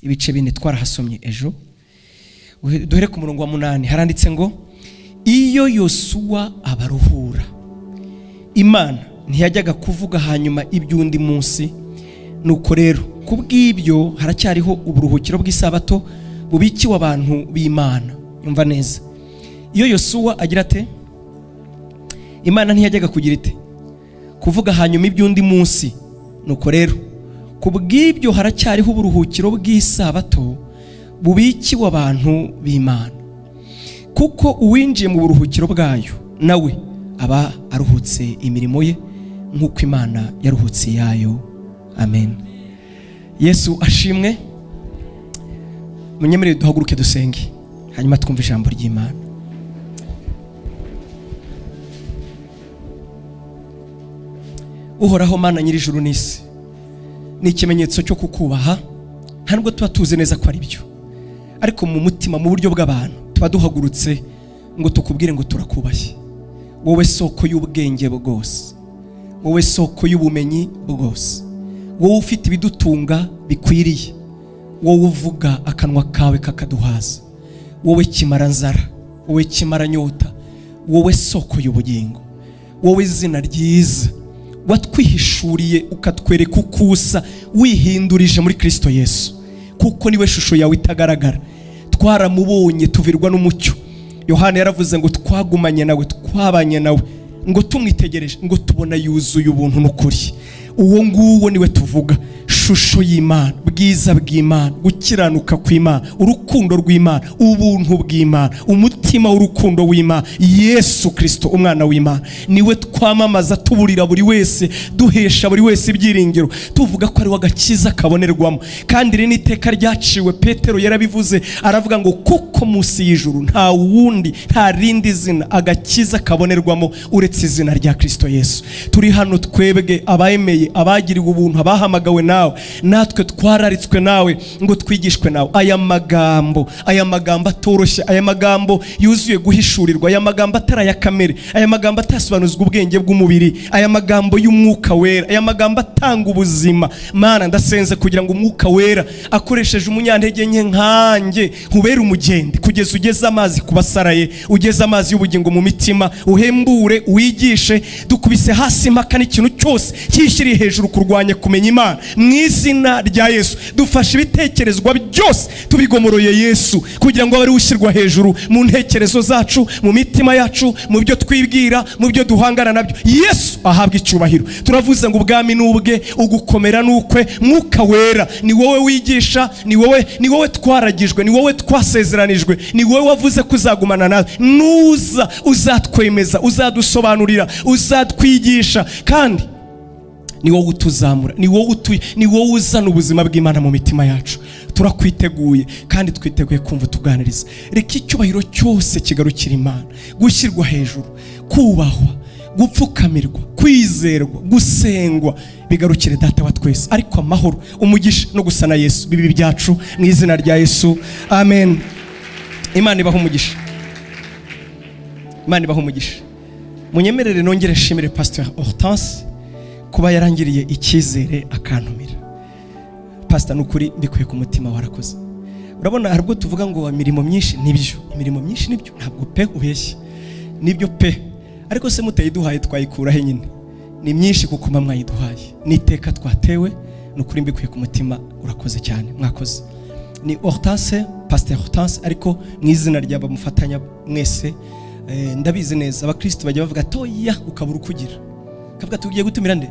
ibice bine twarahasomye ejo. Duhere ku murongo wa 8 haranditse ngo iyo Yosuwa abaruhura, Imana ntiyajyaga kuvuga hanyuma iby'undi munsi. Nuko rero kubw'ibyo haracyariho uburuhukiro bw'isabato bubikiwe abantu b'Imana. Yumva neza, iyo Yosuwa agira ate, Imana ntiyajyaga kugira ite, kuvuga hanyuma iby'undi munsi. Nuko rero kubw'ibyo haracyariho uburuhukiro bw'isabato bubikiwe abantu b'Imana, kuko uwinjiye mu buruhukiro bwayo nawe aba aruhutse imirimo ye nk'uko Imana yaruhutse yayo. Amen. Yesu ashimwe. Munyemerere duhaguruke dusenge hanyuma twumve ijambo ry'Imana. Uhoraho Mana nyir'ijuru n'isi, ni ikimenyetso cyo kukubaha, ntabwo tuba tuzi neza ko ari byo, ariko mu mutima mu buryo bw'abantu tuba duhagurutse ngo tukubwire ngo turakubashye. Wowe soko y'ubwenge bwose, wowe soko y'ubumenyi bwose, wowe ufite ibidutunga bikwiriye, wowe uvuga akanwa kawe kakaduhaza, wowe kimara nzara, wowe kimara nyota, wowe soko y'ubugingo, wowe izina ryiza watwihishuriye ukatwereka ukusa wihindurije muri Kristo Yesu, kuko niwe shusho yawe itagaragara. Twaramubonye tuvirwa n'umucyo. Yohana yaravuze ngo twagumanye nawe, twabanye nawe, ngo tumwitegereje, ngo tubona yuzuye ubuntu n'ukuri. Uwo nguwo niwe tuvuga, shusho y'Imana, bwiza bw'Imana, gukiranuka kw'Imana, urukundo rw'Imana, ubuntu bw'Imana, umutima w'urukundo w'Imana, Yesu Kristo umwana w'Imana. Niwe twamamaza tuburira buri wese, duhesha buri wese ibyiringiro, tuvuga ko ari wagakiza kabonerwamo. Kandi iri n'iteka ryaciwe, Petero yarabivuze, aravuga ngo kuko munsi y'ijuru nta wundi, nta rindi zina agakiza kabonerwamo uretse izina rya Kristo Yesu. Turi hano twebwe abayemeye, abagiriwe ubuntu, abahamagawe nawe, natwe twararitswe nawe ngo twigishwe nawe. Aya magambo atoroshye, aya magambo yuzuye guhishurirwa, aya magambo ataraya kamere, aya magambo atasobanuzwa ubwenge bw'umubiri, aya magambo y'umwuka wera, aya magambo atanga ubuzima. Mana ndasenze kugira ngo umwuka wera akoresheje umunyantege nke nkanjye nkubere umugende, kugeza ugeze amazi kubasaraye, ugeze amazi y'ubugingo mu mitima, uhembure, wigishe. Dukubise hasi impaka n'ikintu cyose cyishyiriye hejuru kurwanya kumenya Imana, mu izina rya Yesu. Dufashe ibitekerezwa byose tubigomoroye Yesu, kugira ngo abari ushyirwa hejuru mu ntekerezo zacu, mu mitima yacu, mu byo twibwira, mu byo duhangana nabyo. Yesu ahabwa icyubahiro. Turavuze ngo ubwami n'ubwe, ugukomera n'ukwe. Mwuka wera ni wowe wigisha, ni wowe twaragijwe, ni wowe twasezeranijwe, ni wowe wavuze ko uzagumana nawe. Nuza uzatwemeza, uzadusobanurira, uzatwigisha, kandi ni wowe utuzamura, ni wowe uzana ubuzima bw'Imana mu mitima yacu. Turakwiteguye kandi twiteguye kumva tuganiriza. Reka icyubahiro cyose kigarukira Imana, gushyirwa hejuru, kubahwa, gupfukamirwa, kwizerwa, gusengwa bigarukire Data wa twese. Ariko amahoro, umugisha no gusana Yesu bibi byacu mu izina rya Yesu. Amen. Imana ibaho umugisha. Imana ibaho umugisha. Munyemerere nongere nshimire Pastor Hortense kuba yarangiriye icyizere akantumira. Pastor nukuri mbikuye ku mutima, warakoze. Urabona harubwo tuvuga ngo imirimo myinshi, nibyo imirimo myinshi, nibyo ntabwo pe ubeshye, nibyo pe, ariko se mutayiduhaye twayikura he nyine? Ni myinshi kuko mwayiduhaye, niteka twatewe. Nukuri mbikuye ku mutima, urakoze cyane, mwakoze. Ni Hortense, Pastor Hortense, ariko mu izina rya bamufatanya mwese. Ndabizi neza abakristo bajya bavuga toya ukabura ukugira, kavuga tugiye gutumira nde,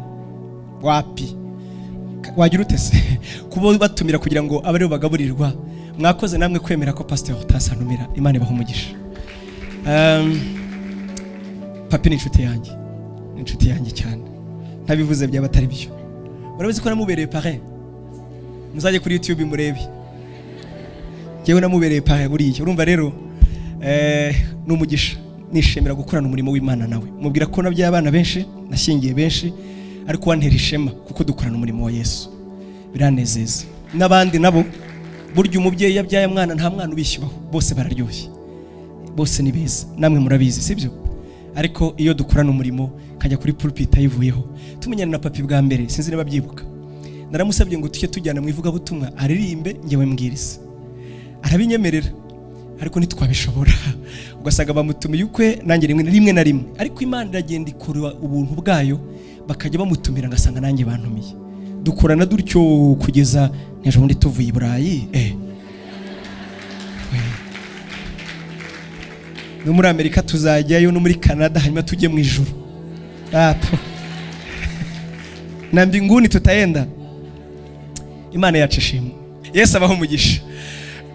wapi wagira utese kubo batumira kugira ngo abari bagaburirwa. Mwakoze namwe kwemera ko Pastor Hortense antumira. Imana ibaho umugisha. Papi ni inshuti yanjye cyane, ntabivuze byaba atari byo. Urabizi ko namubereye parrain, muzajye kuri YouTube murebe, yewe namubereye parrain buriya. Urumva rero n'umugisha, nishimira gukorana umurimo w'Imana nawe. Mubwira ko nabyaye abana benshi, nashingiye benshi, ariko wantera ishema kuko dukorana umurimo wa Yesu, biranezeza. N'abandi nabo burya umubyeyi yabyaye mwana nta mwana ubishyubaho, bose bararyoshye, bose ni beza, namwe murabizi sibyo? Ariko iyo dukorana umurimo kajya kuri pulpit ayivuyeho, tumenyana na papi bwa mbere, sinzi niba byibuka, naramusabye ngo tujye tujyana mu ivugabutumwa aririmbe njyewe mbwiriza, arabinyemerera ariko ntitwabishobora. Ugasanga bamutumiye ukwe nanjye rimwe na rimwe, ariko Imana iragenda ikora ubuntu bwayo, bakajya bamutumira ngasanga nanjye bantumiye, dukorana dutyo kugeza n'ejo bundi tuvuye i Burayi no muri Amerika tuzajyayo, no muri Canada, hanyuma tujye mu ijuru na mbinguni tutaenda. Imana yacu ishimwe, Yesu abaho umugisha.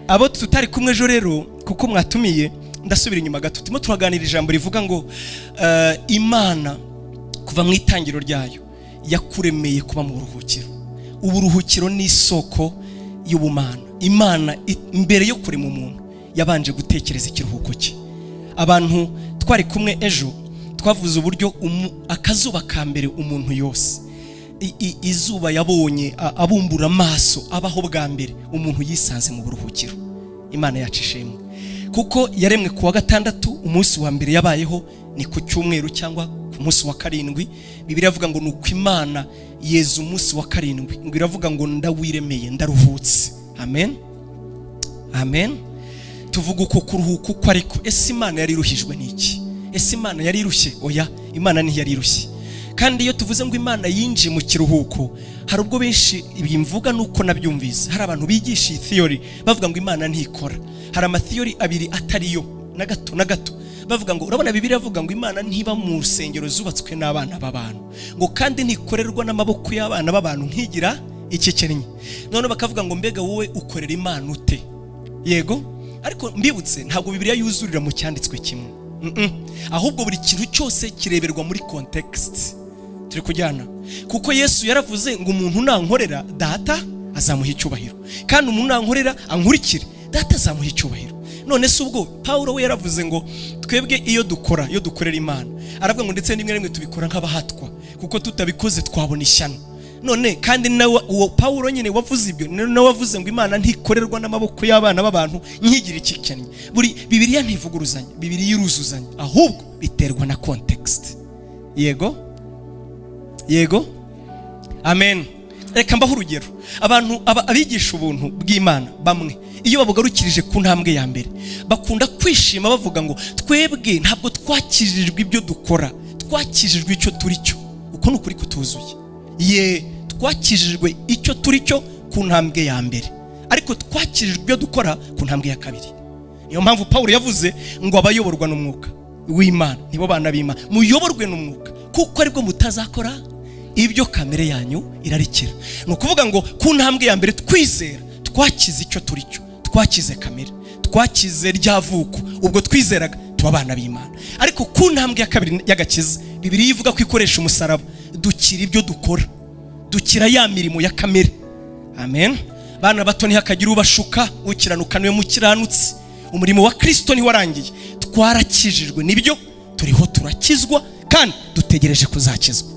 Abo tutari kumwe ejo rero kuko mwatumiye, ndasubira inyuma gato, turimo turaganira ijambo rivuga ngo Imana kuva mu itangiro ryayo yakuremeye kuba mu buruhukiro. Uburuhukiro ni isoko y'ubumana. Imana mbere yo kurema umuntu yabanje gutekereza ikiruhuko cye. Abantu twari kumwe ejo twavuze uburyo akazuba ka mbere umuntu yose, izuba yabonye abumbura amaso abaho bwa mbere, umuntu yisanze mu buruhukiro. Imana yacu ishimwe, kuko yaremwe kuwa gatandatu, umunsi wa mbere yabayeho ni ku cyumweru cyangwa ku munsi wa karindwi. Bibiliya avuga ngo nuko Imana yeza umunsi wa karindwi, ngo iravuga ngo ndawiremeye ndaruhutse. Amen, amen. Tuvuga uko kuruhuka uko, ariko ese Imana yari iruhijwe n'iki? Ese Imana yari irushye? Oya, Imana ntiyari irushye. Kandi iyo tuvuze ngo Imana yinjiye mu kiruhuko, hari ubwo benshi ibimvuga nuko nabyumvise, hari abantu bigisha iyi theory bavuga ngo Imana ntikora. Hari ama theory abiri atariyo na gato, bavuga ngo urabona Bibiliya avuga ngo Imana ntiba mu rusengero zubatswe n'abana b'abantu, ngo kandi ntikorerwa n'amaboko y'abana b'abantu nkigira ikikennye. None bakavuga ngo mbega wowe ukorera Imana ute? Yego, ariko mbibutse ntabwo Bibiliya yuzurira mu cyanditswe kimwe, ahubwo buri kintu cyose kireberwa muri context. Turi kujyana, kuko Yesu yaravuze ngo umuntu nankorera data azamuha icyubahiro, kandi umuntu nankorera ankurikire data azamuha icyubahiro. None se ubwo Paulo we yaravuze ngo twebwe iyo dukorera Imana, aravuga ngo ndetse rimwe tubikora nk'abahatwa, kuko tutabikoze twabona ishyano. None kandi nawe uwo Paulo nyine wavuze ibyo, nawe wavuze ngo Imana ntikorerwa n'amaboko y'abana b'abantu nkigira ikikennye. Buri Bibiliya ntivuguruzanya, Bibiliya iruzuzanya, ahubwo biterwa na context. Yego, amen. Reka mbaho urugero. Abantu abigisha ubuntu bw'Imana bamwe, iyo babugarukirije ku ntambwe ya mbere, bakunda kwishima bavuga ngo twebwe ntabwo twakijijwe ibyo dukora, twakijijwe icyo turi cyo. Uko ni ukuri kutuzuye. Twakijijwe icyo turi cyo ku ntambwe ya mbere, ariko twakijijwe ibyo dukora ku ntambwe ya kabiri. Niyo mpamvu Paulo yavuze ngo abayoborwa n'umwuka w'Imana nibo bana b'Imana. Muyoborwe n'umwuka, kuko aribwo mutazakora ibyo kamere yanyu irarikira. Ni ukuvuga ngo ku ntambwe ya mbere twizera, twakize icyo turi cyo, twakize kamere, twakize ryavuko, ubwo twizeraga tuba abana b'Imana. Ariko ku ntambwe ya kabiri y'agakiza, Bibiliya ivuga ko ikoresha umusaraba, dukira ibyo dukora, dukira ya mirimo ya kamere. Amen. Bana bato ntihakagira ubashuka, ukiranuka niwe mukiranutsi. Umurimo wa Kristo ntiwarangiye, twarakijijwe, nibyo turiho turakizwa, kandi dutegereje kuzakizwa.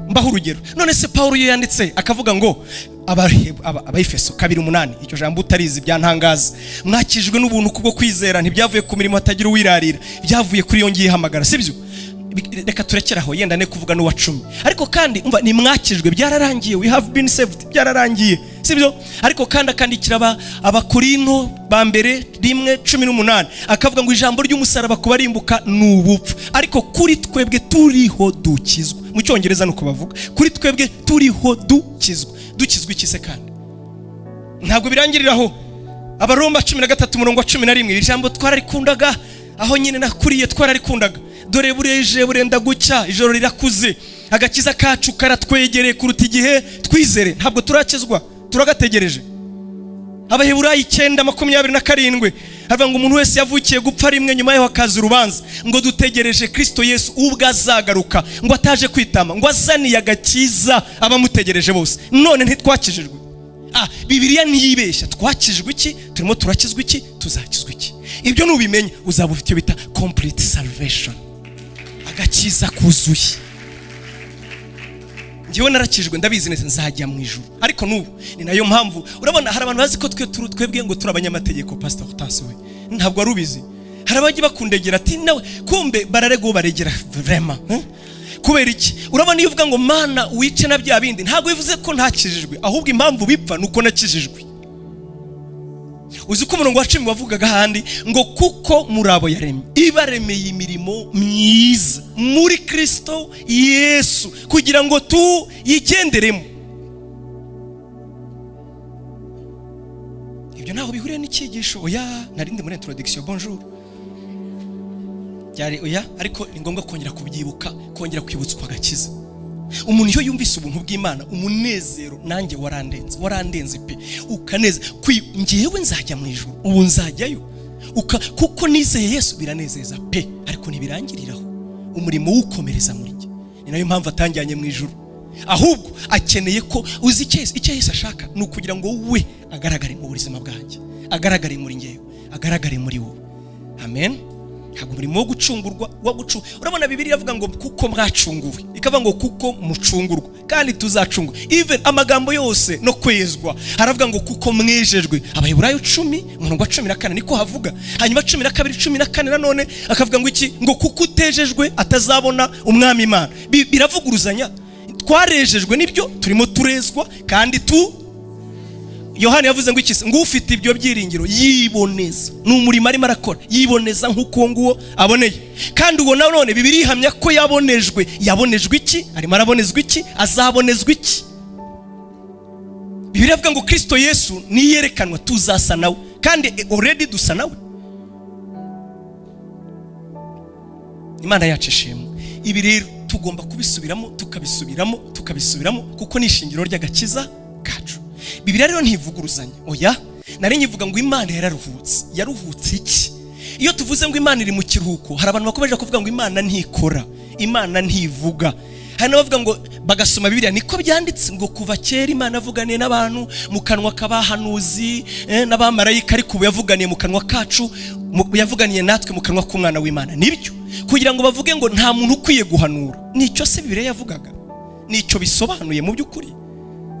Mbaho urugero. None se Paulo yanditse akavuga ngo Abaefeso 2:8, icyo jambo utarizi byantangaza, mwakijwe n'ubuntu kubwo kwizera, ntibyavuye ku mirimo hatagira uwirarira, byavuye kuri yongiye hamagara, sibyo? Reka turekeraho, yenda ne kuvuga n'uwa 10. Ariko kandi umva, ni mwakijwe, byararangiye, we have been saved, byararangiye, sibyo? Ariko kandi akandikira Abakorinto ba mbere 1:18, akavuga ngo ijambo ry'umusaraba kubarimbuka n'ubupfu, ariko kuri twebwe turiho dukizwa. Mu cyongereza nuko bavuga, kuri twebwe turiho dukizwa. Dukizwa iki se kandi? Ntabwo birangiriraho. Abaroma 13:11, ijambo twararikundaga, aho nyine nakuriye twararikundaga. Dore bureje burenda gucya, ijoro rirakuze, agakiza kacu karatwegereye kuruta igihe twizere. Ntabwo turakizwa, turagategereje. Abaheburayo 9:27, havuga ngo umuntu wese yavukiye gupfa rimwe, nyuma yaho hakaza urubanza, ngo dutegereje Kristo Yesu ubwo azagaruka, ngo ataje kwitama, ngo azaniye agakiza abamutegereje bose. None ntitwakijijwe? Bibiliya ntiyibeshya. Twakijijwe iki? Turimo turakizwa iki? Tuzakizwa iki? Ibyo nubimenye uzaba ufite bita complete salvation, agakiza kuzuye. Ngiwe narakijwe, ndabizi neza nzajya mu ijuru. Ariko nubu ni nayo mpamvu urabona hari abantu bazi ko twebwe ngo turabanyamategeko. Pastor Utase we ntabwo arubizi. Hari abagiye bakundegera ati nawe kumbe bararego baregera vraiment, kubera iki? Urabona iyo uvuga ngo Mana wice na bya bindi, ntabwo bivuze ko ntakijijwe, ahubwo impamvu bipfa nuko nakijijwe. Uzi ko umurongo wa 10 wavugaga handi ngo kuko murabo yaremye ibaremeye imirimo myiza muri Kristo Yesu kugira ngo tuyigenderemo. Ibyo ntaho bihuriye n'icyigisho. Oya, narindi muri introduction bonjour byari oya, ariko ni ngombwa kongera kubyibuka, kongera kwibutswa agakiza. Umuntu iyo yumvise ubuntu bw'Imana, umunezero nanjye warandenze pe, ukaneza ngiyewe nzajya mu ijuru, ubu nzajyayo kuko nizeye Yesu, biranezeza pe, ariko ntibirangiriraho, umurimo wukomereza muri njye. Ni nayo mpamvu atanjyanye mu ijuru, ahubwo akeneye ko uzi icyo Yesu ashaka ni ukugira ngo we agaragare mu buzima bwanjye, agaragare muri njyewe, agaragare muri wowe. Amen. Ntabwo umurimo wo gucungurwa urabona Bibiliya avuga ngo kuko mwacunguwe, ikavuga ngo kuko mucungurwa kandi tuzacungwa. Even amagambo yose no kwezwa haravuga ngo kuko mwejejwe. Abaheburayo 10 umurongo wa 14 niko havuga. Hanyuma 12:14 nanone akavuga ngo iki, ngo kuko utejejwe atazabona umwami Imana. Biravuguruzanya. Twarejejwe nibyo, turimo turezwa kandi Yohana yavuze ngo iki, ngo ufite ibyo byiringiro yiboneza, n'umurimo arimo arakora yiboneza nk'uko nguwo aboneye. Kandi uwo none Bibiliya ihamya ko yabonejwe iki, arimo arabonezwa iki, azabonezwa iki. Bibiliya avuga ngo Kristo Yesu niyerekanwa tuzasa nawe, kandi already dusa nawe. Imana yacu ishimwe. Ibi rero tugomba kubisubiramo tukabisubiramo kuko ni ishingiro ry'agakiza kacu. Bibiliya rero ntivuguruzanya. Oya, nari nyivuga ngo Imana yaruhutse iki? Iyo tuvuze ngo Imana iri mu kiruhuko, hari abantu bakomeje kuvuga ngo Imana ntikora, Imana ntivuga. Hari n'abavuga ngo bagasoma Bibiliya niko byanditse ngo kuva kera Imana yavuganiye n'abantu mu kanwa k'abahanuzi n'abamarayika, ariko ubu yavuganiye mu kanwa kacu, yavuganiye natwe mu kanwa k'umwana w'Imana. Nibyo kugira ngo bavuge ngo nta muntu ukwiye guhanura. Nicyo se Bibiliya yavugaga? Nicyo bisobanuye mu by'ukuri?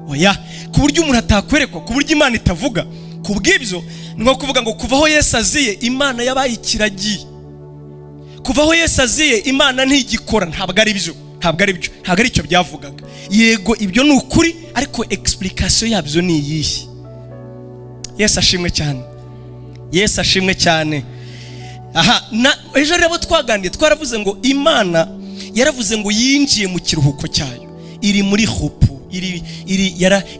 Oya, ku buryo umuntu atakwerekwa, ku buryo Imana itavuga. Kubw'ibyo ni nko kuvuga ngo kuvaho Yesu aziye Imana yabaye ikiragiye, kuvaho Yesu aziye Imana ntigikora. Ntabwo ari icyo byavugaga. Yego ibyo ni ukuri, ariko explication yabyo ni iyihe? Yesu ashimwe cyane. Aha, ejo rero twagandiye twaravuze ngo Imana yaravuze ngo yinjiye mu kiruhuko cyayo, iri muri hopu,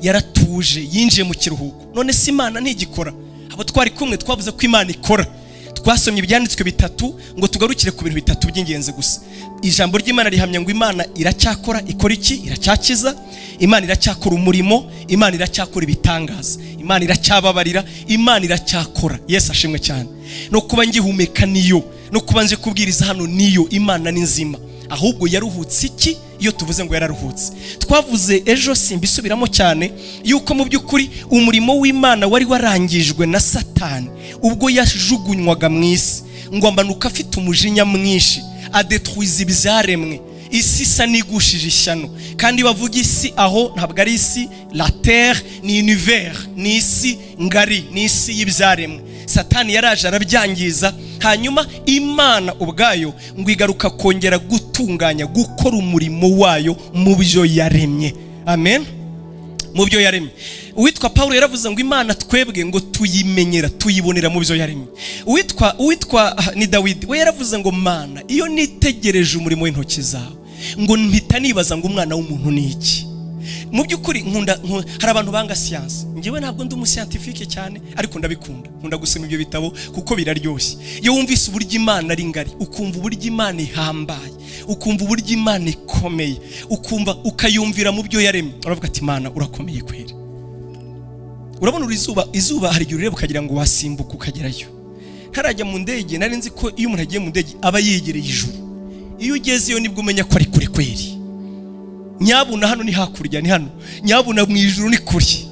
yaratuje, yinjiye mu kiruhuko. None si Imana ntigikora? Abo twari kumwe twavuze ko Imana ikora. Twasomye ibyanditswe 3 ngo tugarukire ku bintu 3 by'ingenzi gusa. Ijambo ry'Imana rihamya ngo Imana iracyakora. Ikora iki? Iracyakiza. Imana iracyakora umurimo. Imana iracyakora ibitangaza. Imana iracyababarira. Imana iracyakora. Yesu ashimwe cyane. No kuba ngihumeka niyo, no kuba nje kubwiriza hano niyo. Imana ni nzima. Ahubwo yaruhutse iki? Iyo tuvuze ngo yararuhutse, twavuze ejo simbisubiramo cyane yuko mu by'ukuri umurimo w'Imana wari warangijwe na Satani ubwo yajugunywaga mu isi, ngo amanuka afite umujinya mwinshi, adetruiza ibyaremwe. Isi isa nigushije ishyano, kandi bavuga isi aho ntabwo ari isi, la terre ni univers, ni isi ngari, ni isi y'ibyaremwe. Satani yaraje arabyangiza, hanyuma Imana ubwayo ngo igaruka kongera gutunganya, gukora umurimo wayo mu byo yaremye. Amen. Mu byo yaremye. Uwitwa Paulo yaravuze ngo Imana twebwe ngo tuyimenyera, tuyibonera mu byo yaremye. Uwitwa ni Dawidi we yaravuze ngo Mana iyo nitegereje umurimo w'intoki zawe, ngo mpita nibaza ngo umwana w'umuntu ni iki. Mu by'ukuri hari abantu banga siyansi. Ngewe ntabwo ndi umuscientifique cyane, ariko nkunda gusoma ibyo bitabo kuko biraryoshye. Iyo wumvise uburyo Imana ari ngari, ukumva uburyo Imana ihambaye, ukumva uburyo Imana ikomeye, ukayumvira mu byo yaremye, uravuga ati Imana urakomeye kweri. Urabona izuba hari igihe ureba ukagira ngo wasimbuka ukagerayo. Ntarajya mu ndege nari nzi ko iyo umuntu agiye mu ndege aba yegereye ijuru. Iyo ugezeyo nibwo umenya ko ari kure kweri. Nyabuna hano ni hakurya, ni hano. Nyabuna mu ijuru ni kuri.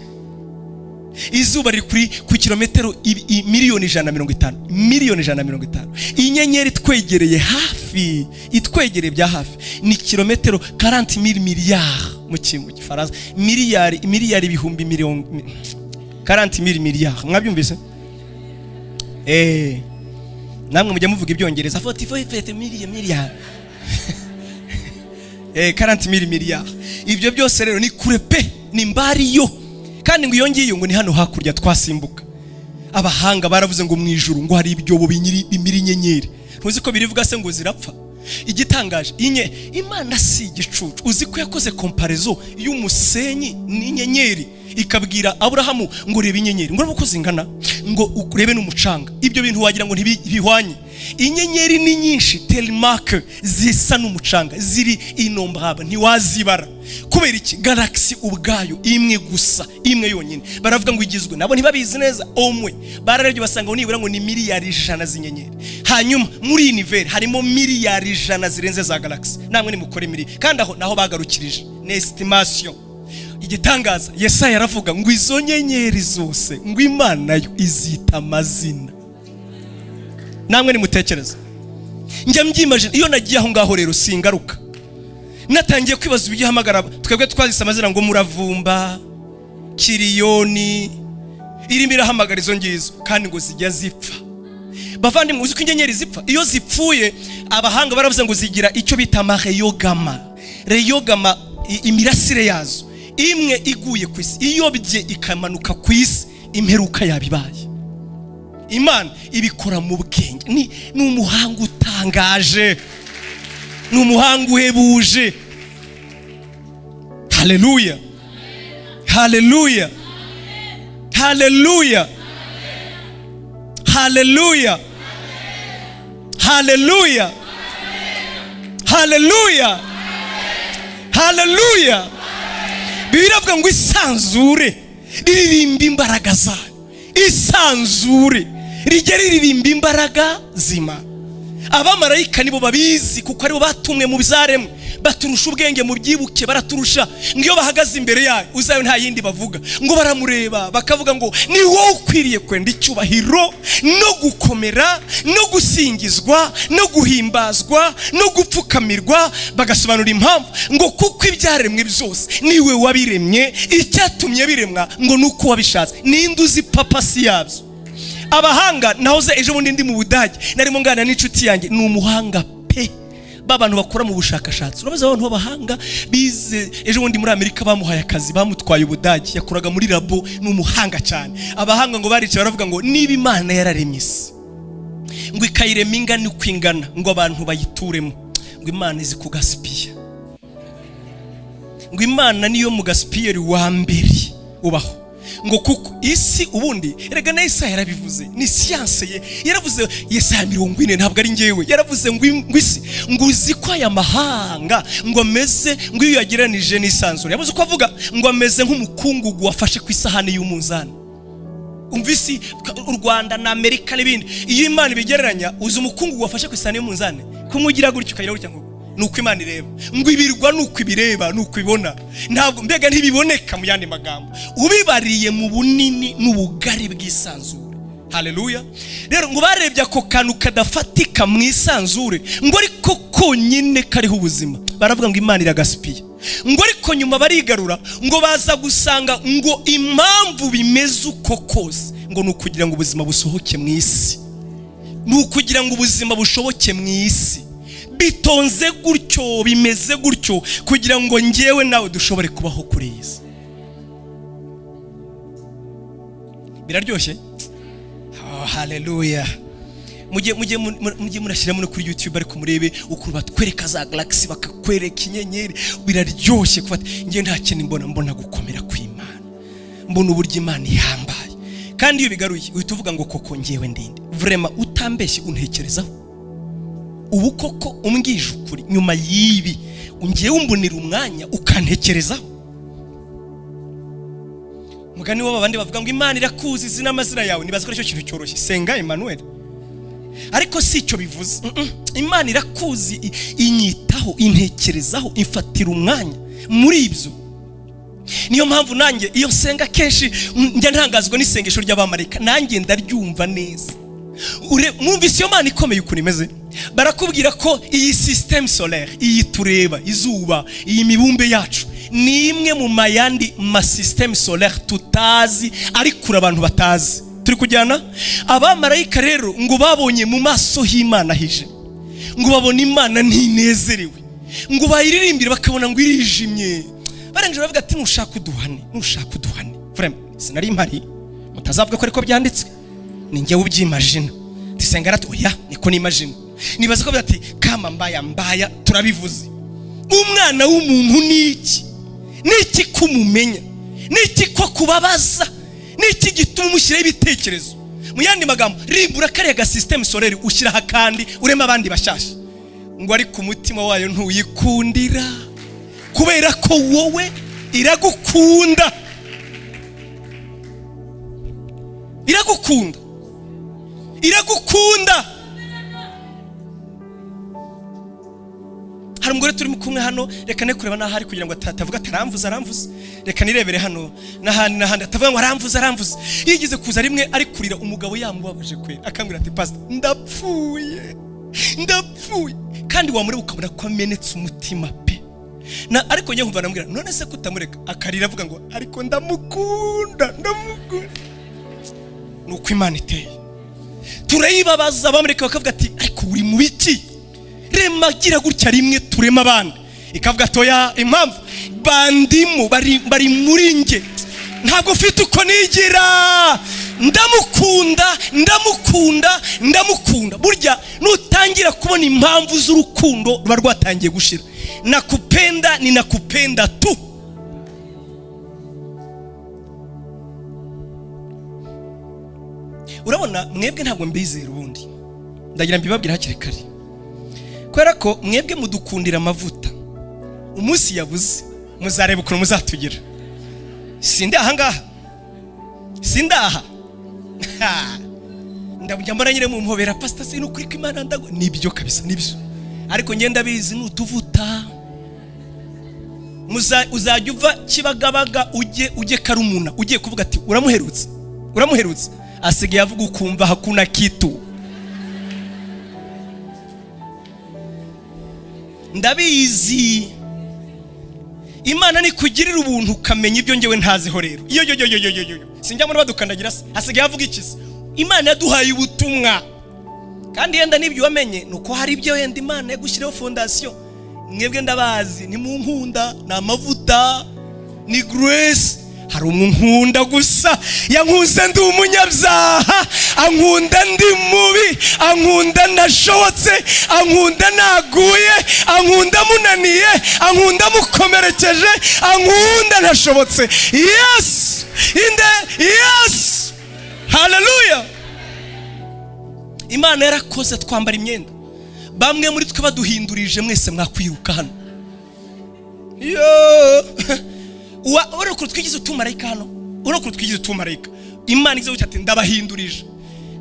Izuba riri ku kilometero 150,000. Inyenyeri twegereye hafi, itwegereye bya hafi ni kilometero 40,000 milliards mu Gifaransa. Miliyari ibihumbi miliyoni 40,000 milliards. Mwabyumvise? Namwe mujya muvuga ibyongereza 45 milliards. 40 miliyari. Ibyo byose rero ni kure pe, ni mbari yo. Kandi ngo iyo ngiyo ngo ni hano hakurya twasimbuka. Abahanga baravuze ngo mu ijuru ngo hari ibyobo bimira inyenyeri. Ntuzi ko birivuga se ngo zirapfa? Igitangaje Imana si igicucu. Uzi ko yakoze comparaison y'umusenyi n'inyenyeri, ikabwira Aburahamu ngo reba inyenyeri, ngo uko zingana, ngo urebe n'umucanga. Ibyo bintu wagira ngo ntibihwanye. Inyenyeri ni nyinshi tellement zisa n'umucanga, ziri innombrable, ntiwazibara. Kubera iki? Galaxy ubwayo imwe gusa, imwe yonyine, baravuga ngo igizwe, nabo ntibabizi neza, omwe bararebye basanga ngo nibura ngo ni miliyari 100 z'inyenyeri. Hanyuma muri univers harimo miliyari 100 zirenze za galaxy. Namwe nimukore kandi aho naho bagarukirije ni estimation. Igitangaza Yesaya yaravuga ngo izo nyenyeri zose ngo Imana yo izita amazina. Namwe nimutekereza, njya mbyimagine iyo nagiye aho ngaho rero singaruka. Natangiye kwibaza ibihamagara twebwe twazise amazina ngo Muravumba, Kiriyoni, irimo irahamagara izo ngizo kandi ngo zijya zipfa. Bavandimwe, uzi ko inyenyeri zipfa? Iyo zipfuye abahanga baravuze ngo zigira icyo bita reyogama. Reyogama imirasire yazo imwe iguye ku isi, iyo bye ikamanuka ku isi, imperuka yabibaye. Imana ibikora mu bwenge, ni umuhanga utangaje, ni umuhanga uhebuje. Haleluya, haleluya, haleluya, haleluya, haleluya, haleluya, haleluya. Biravuga ngo isanzure riririmba imbaraga zayo, isanzure rijya riririmba imbaraga z'Imana. Abamarayika nibo babizi kuko aribo batumwe mu bizaremwe, baturusha ubwenge mu byibuke, baraturusha. Ngiyo bahagaze imbere yayo uzayo nta yindi bavuga, ngo baramureba bakavuga ngo ni wowe ukwiriye kwenda icyubahiro no gukomera no gusingizwa no guhimbazwa no gupfukamirwa. Bagasobanura impamvu ngo kuko ibyaremwe byose niwe wabiremye, icyatumye biremwa ngo nuko wabishatse. Ninde uzi papasi yabyo? Abahanga nahoze ejo bundi ndi mu Budage, narimo ngana n'inshuti yanjye, ni umuhanga pe. Babantu bakora mu bushakashatsi, urabaza abantu b'abahanga bize. Ejo bundi muri Amerika bamuhaye akazi, bamutwaye Ubudage, yakoraga muri labo, ni umuhanga cyane. Abahanga ngo baricaye baravuga ngo niba Imana yararemye isi ngo ikayirema ingana uko ingana, ngo abantu bayituremo, ngo Imana izi kugasipiya, ngo Imana niyo mu gasipiyeri wa mbere ubaho. Ngo kuko isi ubundi erega na Yesaya yarabivuze, ni siyanse ye yaravuze. Yesaya 40 ntabwo ari ngewe, yaravuze ngo isi ngo uzi ko aya mahanga ngo ameze ngo iyo yageranije n'isanzure, yavuze ko avuga ngo ameze nk'umukungugu wafashe ku isahani y'umunzani. Umvisi u Rwanda na Amerika n'ibindi, iyo Imana ibigereranya, uzi umukungugu wafashe ku isahani y'umunzani kumugira gutyo ukagira gutya, ngo nuko Imana ireba, ngo ibirwa nuko ibireba, nuko ibona, ntabwo mbega ntibiboneka mu yandi magambo, ubibariye mu bunini n'ubugari bw'isanzure. Haleluya. Rero ngo barebye ako kantu kadafatika mu isanzure, ngo ariko konyine kariho ubuzima, baravuga ngo Imana iragasipiye. Ngo ariko nyuma barigarura, ngo baza gusanga ngo impamvu bimeze uko kose ngo nukugira ngo ubuzima busohoke mu isi, nukugira ngo ubuzima bushoboke mu isi. Bitonze gutyo, bimeze gutyo kugira ngo ngewe nawe dushobore kubaho kuri iyi si. Biraryoshye. Oh, haleluya. Mujye murashyira muri kuri YouTube ariko murebe uko batwereka za galaxy, bakakwereka inyenyeri. Biraryoshye kufata. Ngiye nta kintu mbona gukomera kw'Imana, mbona uburyo Imana ihambaye. Kandi iyo bigaruye uhita uvuga ngo koko ngewe ndinde, vraiment utambeshye untekerezaho. Ubu koko umbwije ukuri, nyuma y'ibi ungiye umbonera umwanya ukantekerezaho. Mugani w'abandi bavuga ngo Imana irakuzi, izi n'amazina yawe, nibaza ko aricyo kintu cyoroshye, senga Emmanuel. Ariko si cyo bivuze. Imana irakuzi, inyitaho, intekerezaho, imfatira umwanya muri ibyo. Niyo mpamvu nanjye iyo senga kenshi njya ntangazwa n'isengesho ry'abamarayika, nanjye ndaryumva neza. Mwumvise iyo Mana ikomeye ukuntu imeze? Barakubwira ko iyi système solaire, iyi tureba, izuba, iyi mibumbe yacu, ni imwe mu mayandi ma système solaire tutazi, ariko abantu batazi. Turi kujyana? Abamarayika rero ngo babonye mu maso h'Imana hije, ngo babona Imana ntinezerewe, ngo bayiririmbire bakabona ngo irijimye, barangije bavuga ati nushaka uduhane vraiment sinari impari, mutazavuga ko ariko byanditswe, ni njye ubyimagine tisenga rati oya niko nimagine. Nibaza ko bati kama mbaya turabivuze. Umwana w'umuntu niki kumumenya, niki ko kubabaza, niki gituma umushyiraho ibitekerezo. Mu yandi magambo rimbura kariya ga system solaire ushyiraho kandi urema abandi bashasha, ngo ari ku mutima wayo ntuyikundira kubera ko wowe iragukunda. Hari umugore turi kumwe hano, reka ne kureba naho ari kugira ngo atavuga ataramvuza, reka nirebere hano n'ahandi atavuga ngo aramvuza. Yigeze kuza rimwe ari kurira, umugabo yamubabaje kwe, akambwira ati pastor ndapfuye, kandi wamureba ukabona ko amenetse umutima pe. Ariko njye nkumva namubwira none se kutamureka, akarira avuga ngo ariko ndamukunda. Nuko Imana iteye, turayibabaza bamureka bakavuga ati ariko uri mu biti, rema gira gutya rimwe turema abandi. Ikavuga toya impamvu bandimo bari muri nge, ntabwo ufite uko nigira, ndamukunda. Burya nutangira kubona impamvu z'urukundo ruba rwatangiye gushira. Nakupenda ninakupenda tu. Urabona mwebwe ntabwo mbizera, ubundi ndagira mbibabwira hakiri kare, kubera ko mwebwe mudukundira amavuta. Umunsi yabuze muzareba ukuntu muzatugira. Sindaha ndabujya mbona nyine mu mpobera pastor sino kuri Imana ndago nibyo kabisa nibyo, ariko ngenda bizi nutuvuta. Uzajya uva Kibagabaga ujye Karumuna, ugiye kuvuga ati uramuherutse asigaye avuga ukumva hakuna kitu. Ndabizi Imana ni kugirira ubuntu ukamenya ibyo ngewe ntaziho rero. Iyo sinjya muri badukandagira se asigaye avuga ikizi. Imana yaduhaye ubutumwa, kandi yenda nibyo wamenye nuko hari ibyo yenda Imana yagushyiraho fondation. Mwebwe ndabazi ni mu nkunda, na amavuta, ni grace. Hari umunkunda gusa, yankunze ndi umunyabyaha, ankunda ndi mubi, ankunda nashobotse, ankunda naguye, ankunda munaniye, ankunda mukomerekeje, ankunda nashobotse. Yes, yes, hallelujah. Imana yarakoze twambara imyenda. Bamwe muri twe baduhindurije, mwese mwakwiruka hano. Urokuru twigize utumarayika hano, Imana izo ati ndabahindurije.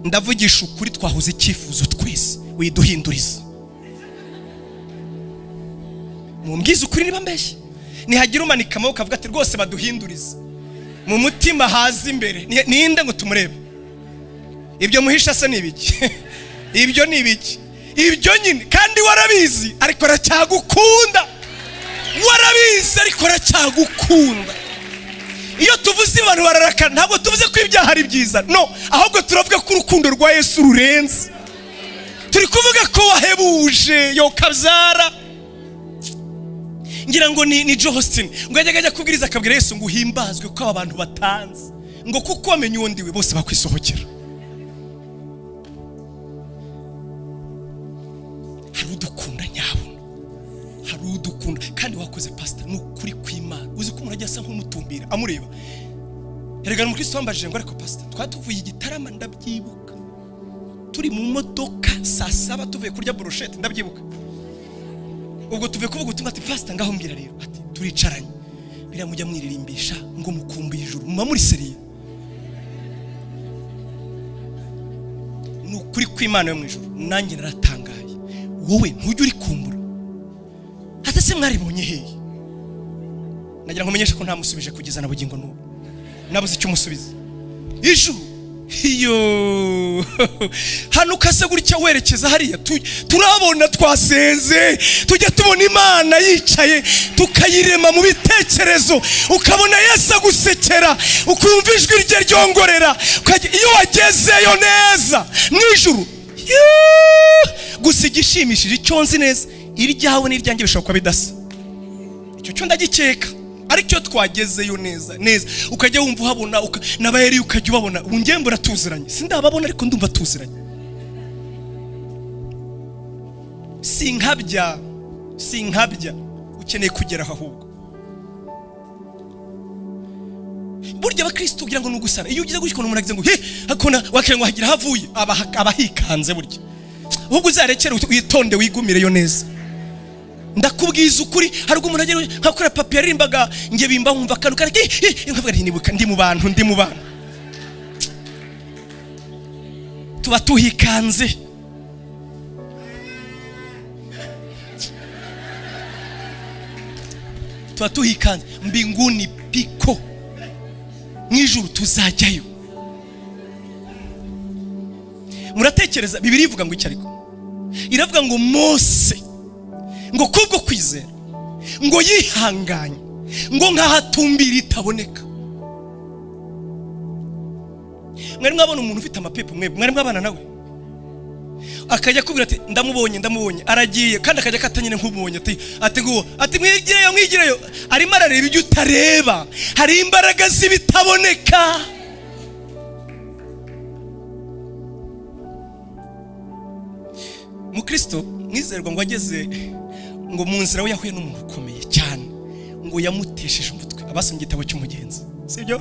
Ndavugisha ukuri, twahuze icyifuzo twese, widuhinduriza. Mumbwize ukuri niba mbeshye. Nihagira umanika amaboko avuga ati rwose baduhinduriza, mu mutima haza imbere ninde ngo tumurebe. Ibyo muhisha se nibiki? Ibyo nibiki? Ibyo nyine kandi warabizi ariko aracyagukunda. Iyo tuvuze abantu bararakana, ntabwo tuvuze ko ibyaha ari byiza, no, ahubwo turavuga ko urukundo rwa Yesu rurenze. Turi kuvuga ko wahebuje yo kabyara. Ngira ngo ni Joe Austin ngo ajya kubwiriza akabwira Yesu ngo uhimbazwe ko abantu batanze, ngo kuko wamenye uwo ndiwe bose bakwisohokera. Harudukunda nyabo, harudukunda kandi wakoze pastor n'ukuri kw'Imana. Uzi ko umuntu ajya asa nk'umutumbira amureba. Erega mu Kristo wambajije ngo ariko pastor twatuvuye igitarama, ndabyibuka turi mu modoka saa 7 tuvuye kurya brochette, ndabyibuka. Ubwo tuvuye kuvuga ubutumwa ati pastor ngaho mbwira rero, ati turicaranye bira mujya mwiririmbisha ngo mukumbuye ijuru muma muri seriye. N'ukuri kw'Imana yo mu ijuru nanjye naratangaye. Wowe ntujye uri kumbura hata se mwaribonye hehe? Nagira ngo menyeshe ko nta musubije kugeza na bugingo n'ubu, nabuze icyo musubiza. Ijuru iyo hano kase gutya werekeza hariya turabona twasenze, tujye tubona Imana yicaye tukayirema mu bitekerezo, ukabona Yesu agusekera, ukumva ijwi rye ryongorera. Iyo wagezeyo neza mu ijuru gusa igishimishije icyo nzi neza, iryawe n'iryanjye bishobora kuba bidasa. Icyo cyo ndagikeka, aricyo twagezeyo neza neza, ukajya wumva uhabona n'abayeri ukajya ubabona, ungembe uratuziranye. Sindababona ariko ndumva tuziranye. Sinkabya ukeneye kugera ahubwo. Burya abakristo kugira ngo nugusara, iyo ugize gushyikona umuntu agize ngo he akona wakira ngo hagira havuye abahikanze burya. Ahubwo uzarekere witonde wigumireyo neza. Ndakubwiza ukuri, hari umuntu agera nkakora papi yarimbaga nge bimba nkumva kantu kare nkavuga nti ndi mu bantu tuba tuhikanze. Tuba tuhikanze mbinguni piko, mwijuru tuzajyayo. Muratekereza Bibiliya ivuga ngo iki? Ariko iravuga ngo Mose ngo kubwo kwizera ngo yihanganye ngo nkahatumbira itaboneka. Mwari mwabona umuntu ufite amapepo mwari mwabana nawe akajya kubwira ati ndamubonye aragiye, kandi akajya katanyine nk'ubonye ati mwigireyo arimo arareba ibyo utareba. Hari imbaraga zibitaboneka. Mukristo mwizerwa ngo ageze ngo mu nzira we yahuye n'umuntu ukomeye cyane, ngo yamutesheje umutwe. Abasomye igitabo cy'umugenzi, sibyo?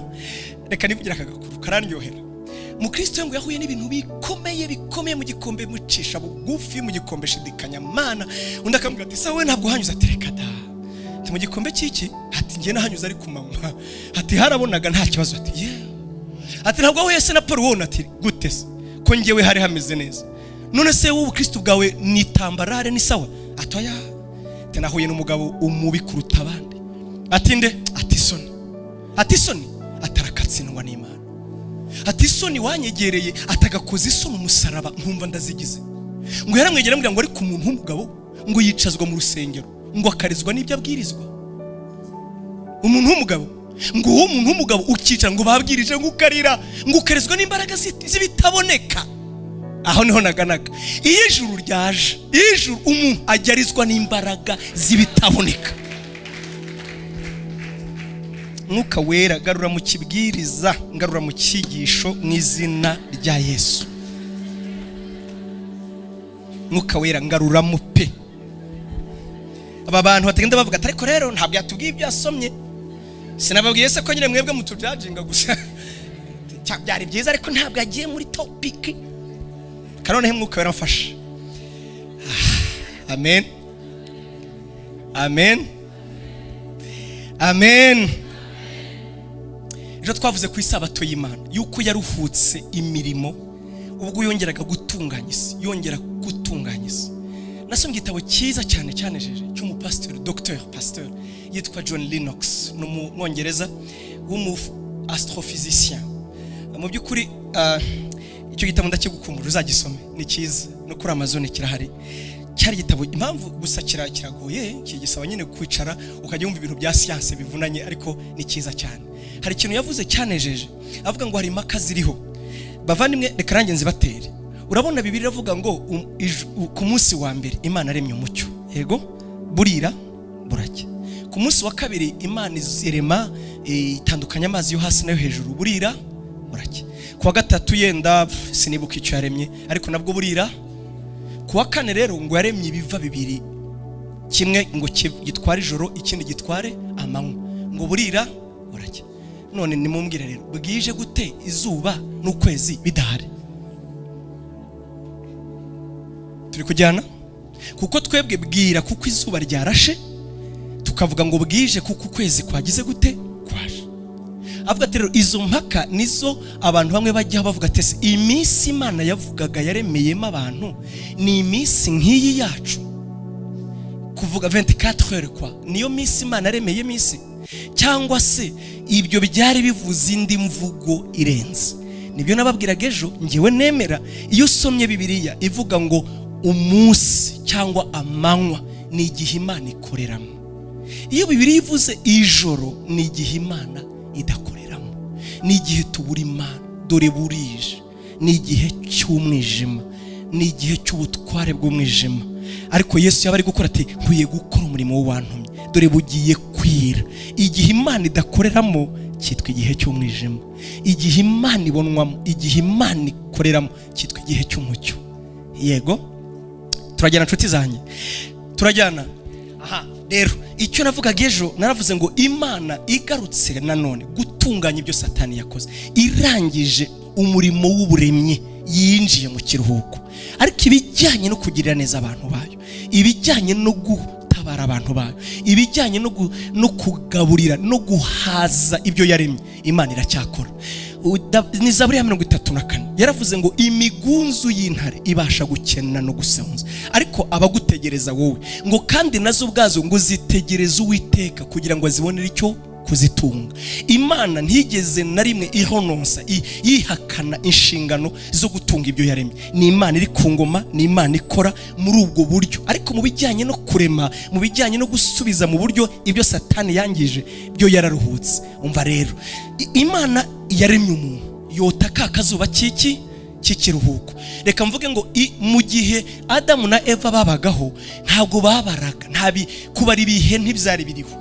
Reka nivugira akagakuru kararyohera. Mukristo ngo yahuye n'ibintu bikomeye mu gikombe, mucisha bugufi mu gikombe shidikanya mana. Undi akambwira ati sawe ntabwo hanyuze. Ati reka da, ati mu gikombe cyiki? Ati ngiye nahanyuze ari kumanywa. Ati harabonaga nta kibazo. Ati ati ntabwo ahuye se na Paul wona. Ati gute se ko ngewe hari hameze neza? None se wowe Kristo bwawe ni tambarare ni sawa? Atoya, ati nahuye n'umugabo umubi kuruta abandi. Ati nde? Ati soni atarakatsindwa n'Imana. Ati soni wanyegereye atagakoza isoni umusaraba nkumva ndazigize. Ngo yaramwegera ambwira ngo ari ku muntu w'umugabo ngo yicazwa mu rusengero ngo akarizwa n'ibyo abwirizwa. Umuntu w'umugabo ngo uwo muntu w'umugabo ukicara ngo babwirije ngo ukarira ngo ukarizwa n'imbaraga zibitaboneka. Aho niho naganaga. Iyo ijuru ryaje, ijuru umuntu ajyarizwa n'imbaraga zibitaboneka. Mwuka wera garura mu kibwiriza, ngarura mu cyigisho mu izina rya Yesu. Mwuka wera ngarura mu pe. Aba bantu batagenda bavuga ati ariko rero ntabwo yatubwiye ibyo yasomye. Sinababwiye se ko nyine mwebwe mutujajinga gusa. Byari byiza ariko ntabwo yagiye muri topic. Kanone mwuka wera mfasha. Amen. Ejo twavuze ku isabato y'Imana yuko yaruhutse imirimo ubwo yongeraga gutunganya isi, Nasomye igitabo cyiza cyane jeje cy'umupasteur Dr. yitwa John Lennox, n'umwongereza w'umuastrophysicien. Mu by'ukuri icyo gitabo ndakigukumbura uzagisome, ni cyiza no kuri Amazon kirahari. Cyari gitabo impamvu gusa kiragoye, kigisaba nyine kwicara ukajya wumva ibintu bya science bivunanye, ariko ni cyiza cyane. Hari ikintu yavuze cyanejeje, avuga ngo hari impaka ziriho. Bavandimwe reka range nzibatere. Urabona Bibiliya iravuga ngo ku munsi wa mbere Imana aremye umucyo, yego burira buracya. Ku munsi wa kabiri Imana izirema itandukanya amazi yo hasi nayo hejuru, burira buracya. Ku wa gatatu yenda sinibuka icyo yaremye, ariko nabwo burira. Ku wa kane rero ngo yaremye ibiva bibiri, kimwe ngo gitware ijoro, ikindi gitware amanywa, ngo burira buracya. None nimumbwire rero bwije gute izuba n'ukwezi bidahari? Turi kujyana? Kuko twebwe bwira kuko izuba ryarashe, tukavuga ngo bwije kuko ukwezi kwagize gute kwaje. Avuga ati rero izo mpaka nizo abantu bamwe bajya bavuga ati iminsi Imana yavugaga yaremeyemo abantu ni iminsi nk'iyi yacu, kuvuga 24 heures kwa niyo minsi Imana yaremeye iminsi, cyangwa se ibyo byari bivuze indi mvugo irenze. Nibyo nababwiraga ejo, ngewe nemera iyo usomye Bibiliya ivuga ngo umunsi cyangwa amanywa ni igihe Imana ikoreramo. Iyo Bibiliya ivuze ijoro ni igihe Imana idakoreramo, ni igihe tubura Imana, dore burije, ni igihe cy'umwijima, ni igihe cy'ubutware bw'umwijima, ariko Yesu yaba ari gukora ati nkwiye gukora umurimo w'uwantumye, dore bugiye kwira. Igihe Imana idakoreramo cyitwa igihe cy'umwijima, igihe Imana ibonwamo, igihe Imana ikoreramo cyitwa igihe cy'umucyo. Yego turajyana nshuti zanjye, turajyana. Rero icyo navugaga ejo, naravuze ngo Imana igarutse nanone gutunganya ibyo Satani yakoze, irangije umurimo w'uburemye, yinjiye mu kiruhuko. Ariko ibijyanye no kugirira neza abantu bayo, ibijyanye no gutabara abantu bayo, ibijyanye no kugaburira no guhaza ibyo yaremye, Imana iracyakora. Ni Zaburi ya 34 yaravuze ngo imigunzu y'intare ibasha gukena no gusonza, ariko abagutegereza wowe ngo kandi nazo ubwazo ngo zitegereze Uwiteka kugira ngo azibonere icyo kuzitunga. Imana ntigeze na rimwe ihononsa yihakana inshingano zo gutunga ibyo yaremye. Ni Imana iri ku ngoma, ni Imana ikora muri ubwo buryo. Ariko mu bijyanye no kurema, mu bijyanye no gusubiza mu buryo ibyo Satani yangije, byo yararuhutse. Umva rero, Imana yaremye umuntu yota kazuba cy'ikiruhuko. Reka mvuge ngo mu gihe Adamu na Eva babagaho ntabwo babaraga, kubara ibihe ntibyari biriho.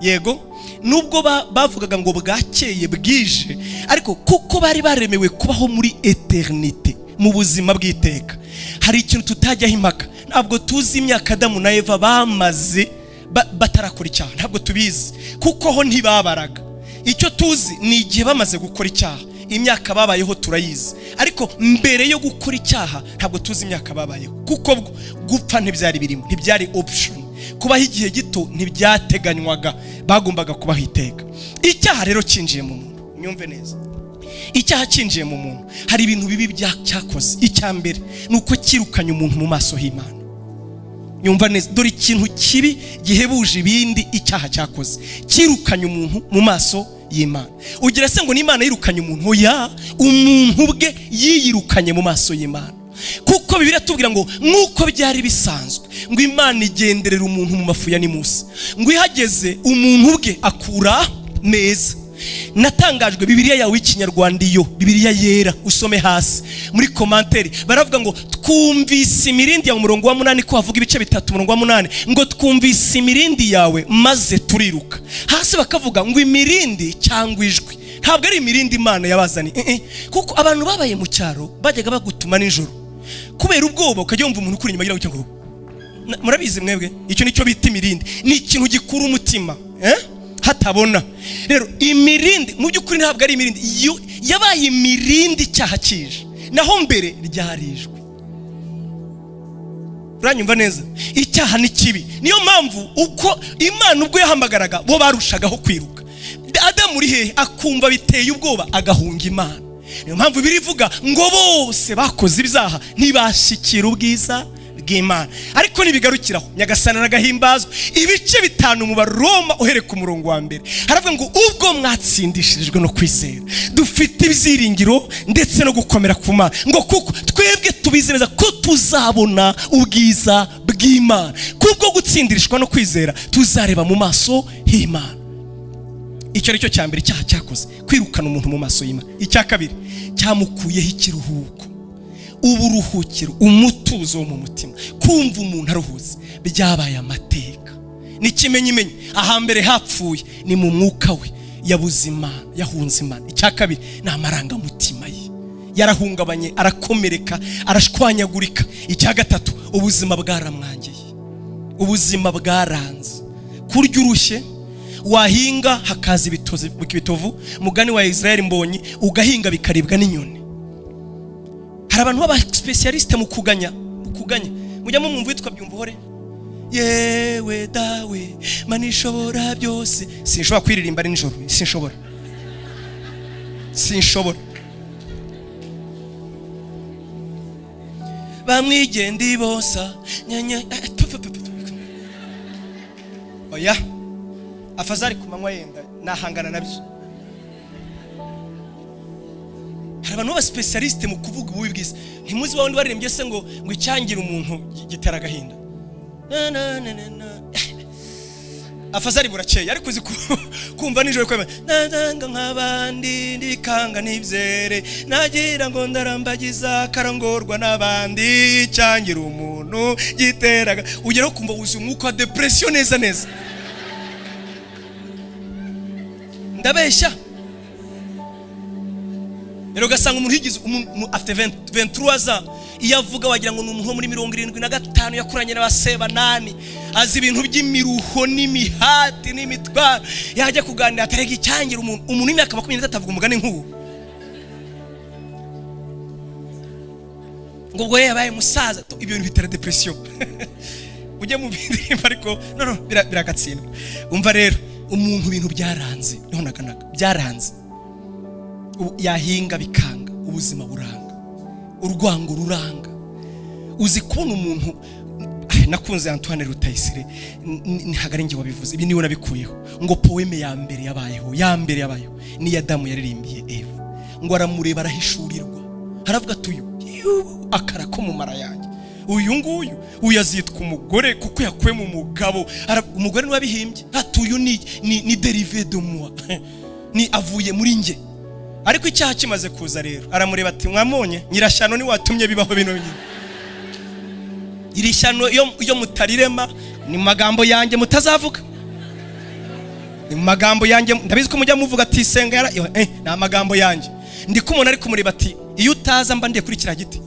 Yego, nubwo bavugaga ngo bwakeye bwije, ariko kuko bari baremewe kubaho muri eternite, mu buzima bw'iteka, hari ikintu tutajyaho impaka. Ntabwo tuzi imyaka Adamu na Eva bamaze batarakora icyaha, ntabwo tubizi kuko ho ntibabaraga. Icyo tuzi ni igihe bamaze gukora icyaha, imyaka babayeho turayizi, ariko mbere yo gukora icyaha ntabwo tuzi imyaka babayeho, kuko gupfa ntibyari birimo, ntibyari option. Kubaho igihe gito ntibyateganywaga, bagombaga kubaho iteka. Icyaha rero cyinjiye mu muntu, nyumve neza, icyaha cyinjiye mu muntu, hari ibintu bibi cyakoze. Icya mbere ni uko kirukanye umuntu mu maso h'Imana. Nyumva neza, dore ikintu kibi gihebuje ibindi icyaha cyakoze, kirukanye umuntu mu maso y'Imana. Ugira se ngo n'Imana yirukanye umuntu? Oya, umuntu ubwe yiyirukanye mu maso y'Imana. Kuko Bibiliya tubwira ngo nk'uko byari bisanzwe ngo Imana igenderera umuntu mu mafu ya Nimusi, ngo ihageze umuntu ubwe akura neza. Natangajwe Bibiliya yawe y'ikinyarwanda, iyo Bibiliya yera, usome hasi muri komanteri baravuga ngo twumvise imirindi yawe, umurongo wa 8 ko havuga ibice bitatu, umurongo wa 8 ngo twumvise imirindi yawe maze turiruka. Hasi bakavuga ngo imirindi cyangwa ijwi, ntabwo ari imirindi Imana yabazaniye. Kuko abantu babaye mu cyaro bajyaga bagutuma nijoro kubera ubwoba, ukajya wumva umuntu kuri inyuma yawe cyangwa murabizi mwebwe, icyo nicyo bita imirindi. Ni ikintu gikura umutima hatabona. Rero imirindi mu by'ukuri ntabwo ari imirindi, yabaye imirindi icyaha kije, naho mbere ryarijwe. Uranyumva neza? Icyaha ni kibi, niyo mpamvu uko Imana ubwo yahamagaraga bo barushagaho kwiruka. Adamu uri hehe akumva biteye ubwoba agahunga Imana. Niyo mpamvu birivuga ngo bose bakoze ibyaha ntibashikira ubwiza bw'Imana. Ariko nibigarukiraho Nyagasani aragahimbazwa. Ibice 5 mu Baroma uhereye ku murongo wa 1 haravuga ngo ubwo mwatsindishirijwe no kwizera dufite ibyiringiro ndetse no gukomera ku Mana, ngo kuko twebwe tubizi neza ko tuzabona ubwiza bw'Imana. Kubwo gutsindirishwa no kwizera tuzareba mu maso h'Imana. Icyo aricyo cya mbere cyaha cyakoze, kwirukana umuntu mu maso y'Imana. Icya kabiri cyamukuyeho ikiruhuko, uburuhukiro, umutuzo wo mu mutima, kumva umuntu aruhuze, byabaye amateka. N'ikimenyimenyi ahambere hapfuye ni mu mwuka we, yabuze Imana, yahunze Imana. Icya kabiri ni amarangamutima ye, yarahungabanye, arakomereka, arashwanyagurika. Icya gatatu ubuzima bwaramwangiye, ubuzima bwaranze. Kurya urushye, wahinga hakaza ibitovu, mugani wa Israeli mbonyi, ugahinga bikaribwa n'inyoni. Hari abantu baba specialiste mu kuganya. Mujya mu mwumva witwa Byumvuhore, yewe dawe manishobora byose. Sinshobora kwiririmba ari nijoro, sinshobora. Bamwigendi bosa nyanya. Oya, afazari kumanywa yenda nahangana nabyo. Hari abantu baba specialiste mu kuvuga ububi bw'isi. Ntimuzi bawundi baririmbye se ngo icyangira umuntu gitera agahinda. afazari burakeye ariko uzi kumva nijoro kwema nanga nk'abandi ndikanga nibyere nagira ngo ndarambagiza karangorwa n'abandi cyangira umuntu giteraga ugeraho kumva uzi umwuka wa depression neza ndabeshya rero gasanga umuntu higize afite 23 ans iyo avuga wagira ngo ni umuntu muri 75 yakuranye n'abaseba 8 azi ibintu by'imiruho n'imihati n'imitwaro yajya kuganira atarega icyangira umuntu imyaka 23 avuga umugani nk'uwo ngo ubwo yabaye musaza ibyo bintu bitera depression ujye mu bindirimbo ariko no biragatsindwa umva rero umuntu ibintu byaranze nonaganaga byaranze yahinga bikanga ubuzima buranga urwango ruranga uzi kubona umuntu nakunze Antoine Rutayisire ntihagare nge wabivuze ibi niwe nabikuyeho ngo poeme ya mbere yabayeho ni Adamu yaririmbiye Eva ngo aramureba arahishurirwa haravuga tuyu akarako mu mara yanjye uyu yazitwa umugore kuko yakuye mu mugabo umugore ni wabihimbye atuyu ni derivé de moi ni avuye muri nge ariko icyaha kimaze kuza rero aramureba ati mwamonye nyirashyano ni watumye bibaho bino nyine iri shyano iyo mutarirema ni magambo yanjye mutazavuga ni magambo yanjye ndabizi ko mujya muvuga ati senga na magambo yanjye ndi kumona ariko mureba ati iyo utaza mba ndiye kuri kira giti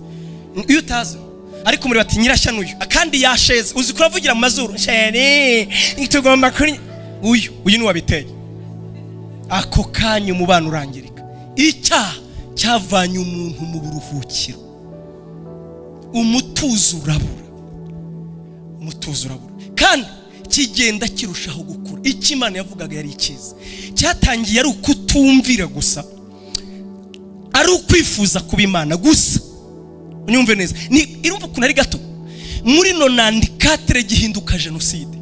iyo utaza ariko mureba ati nyirashyano uyu akandi yasheze uzi kuravugira mu mazuru sheri nitugomba kuri uyu ni wabiteye ako kanya umubano urangirika icyaha cyavanye umuntu mu buruhukiro umutuzo urabura kandi kigenda kirushaho gukura icyo Imana yavugaga yari ikiza cyatangiye ari ukutumvira gusa ari ukwifuza kuba Imana gusa unyumve neza ni irumva kuna ari gato muri 94 gihinduka jenoside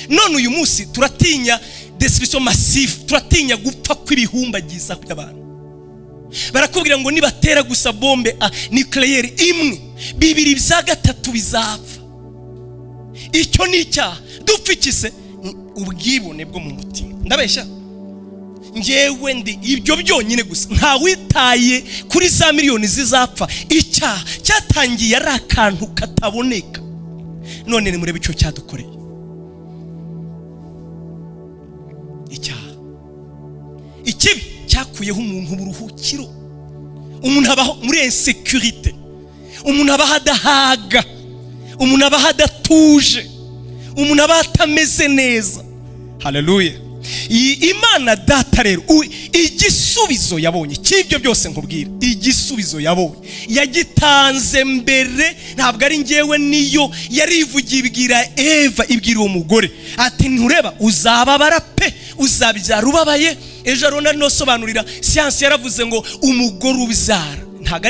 none uyu munsi turatinya destruction massive turatinya gupfa kw'ibihumbagiza by'abantu barakubwira ngo nibatera gusa bombe nucleaire imwe bibiri bya gatatu bizapfa icyo ni icyaha dupfikise ubwibone bwo mu mutima ndabeshya ngewe ndi ibyo byonyine gusa nta witaye kuri za miliyoni zizapfa icyaha cyatangiye ari akantu kataboneka none ni murebe icyo cyadukoreye icyaha ikibi cyakuyeho umuntu buruhukiro umuntu abaho muri insécurité umuntu abaho adahaga umuntu abaho adatuje umuntu abaho atameze neza haleluya Imana data rero igisubizo yabonye cy'ibyo byose nkubwira igisubizo yabonye yagitanze mbere ntabwo ari ngewe niyo yarivugiye ibwira Eva ibwira uwo mugore ati ntureba uzababara pe uzabyara ubabaye ejo arona nosobanurira science yaravuze ngo umugore ubyara ntabwo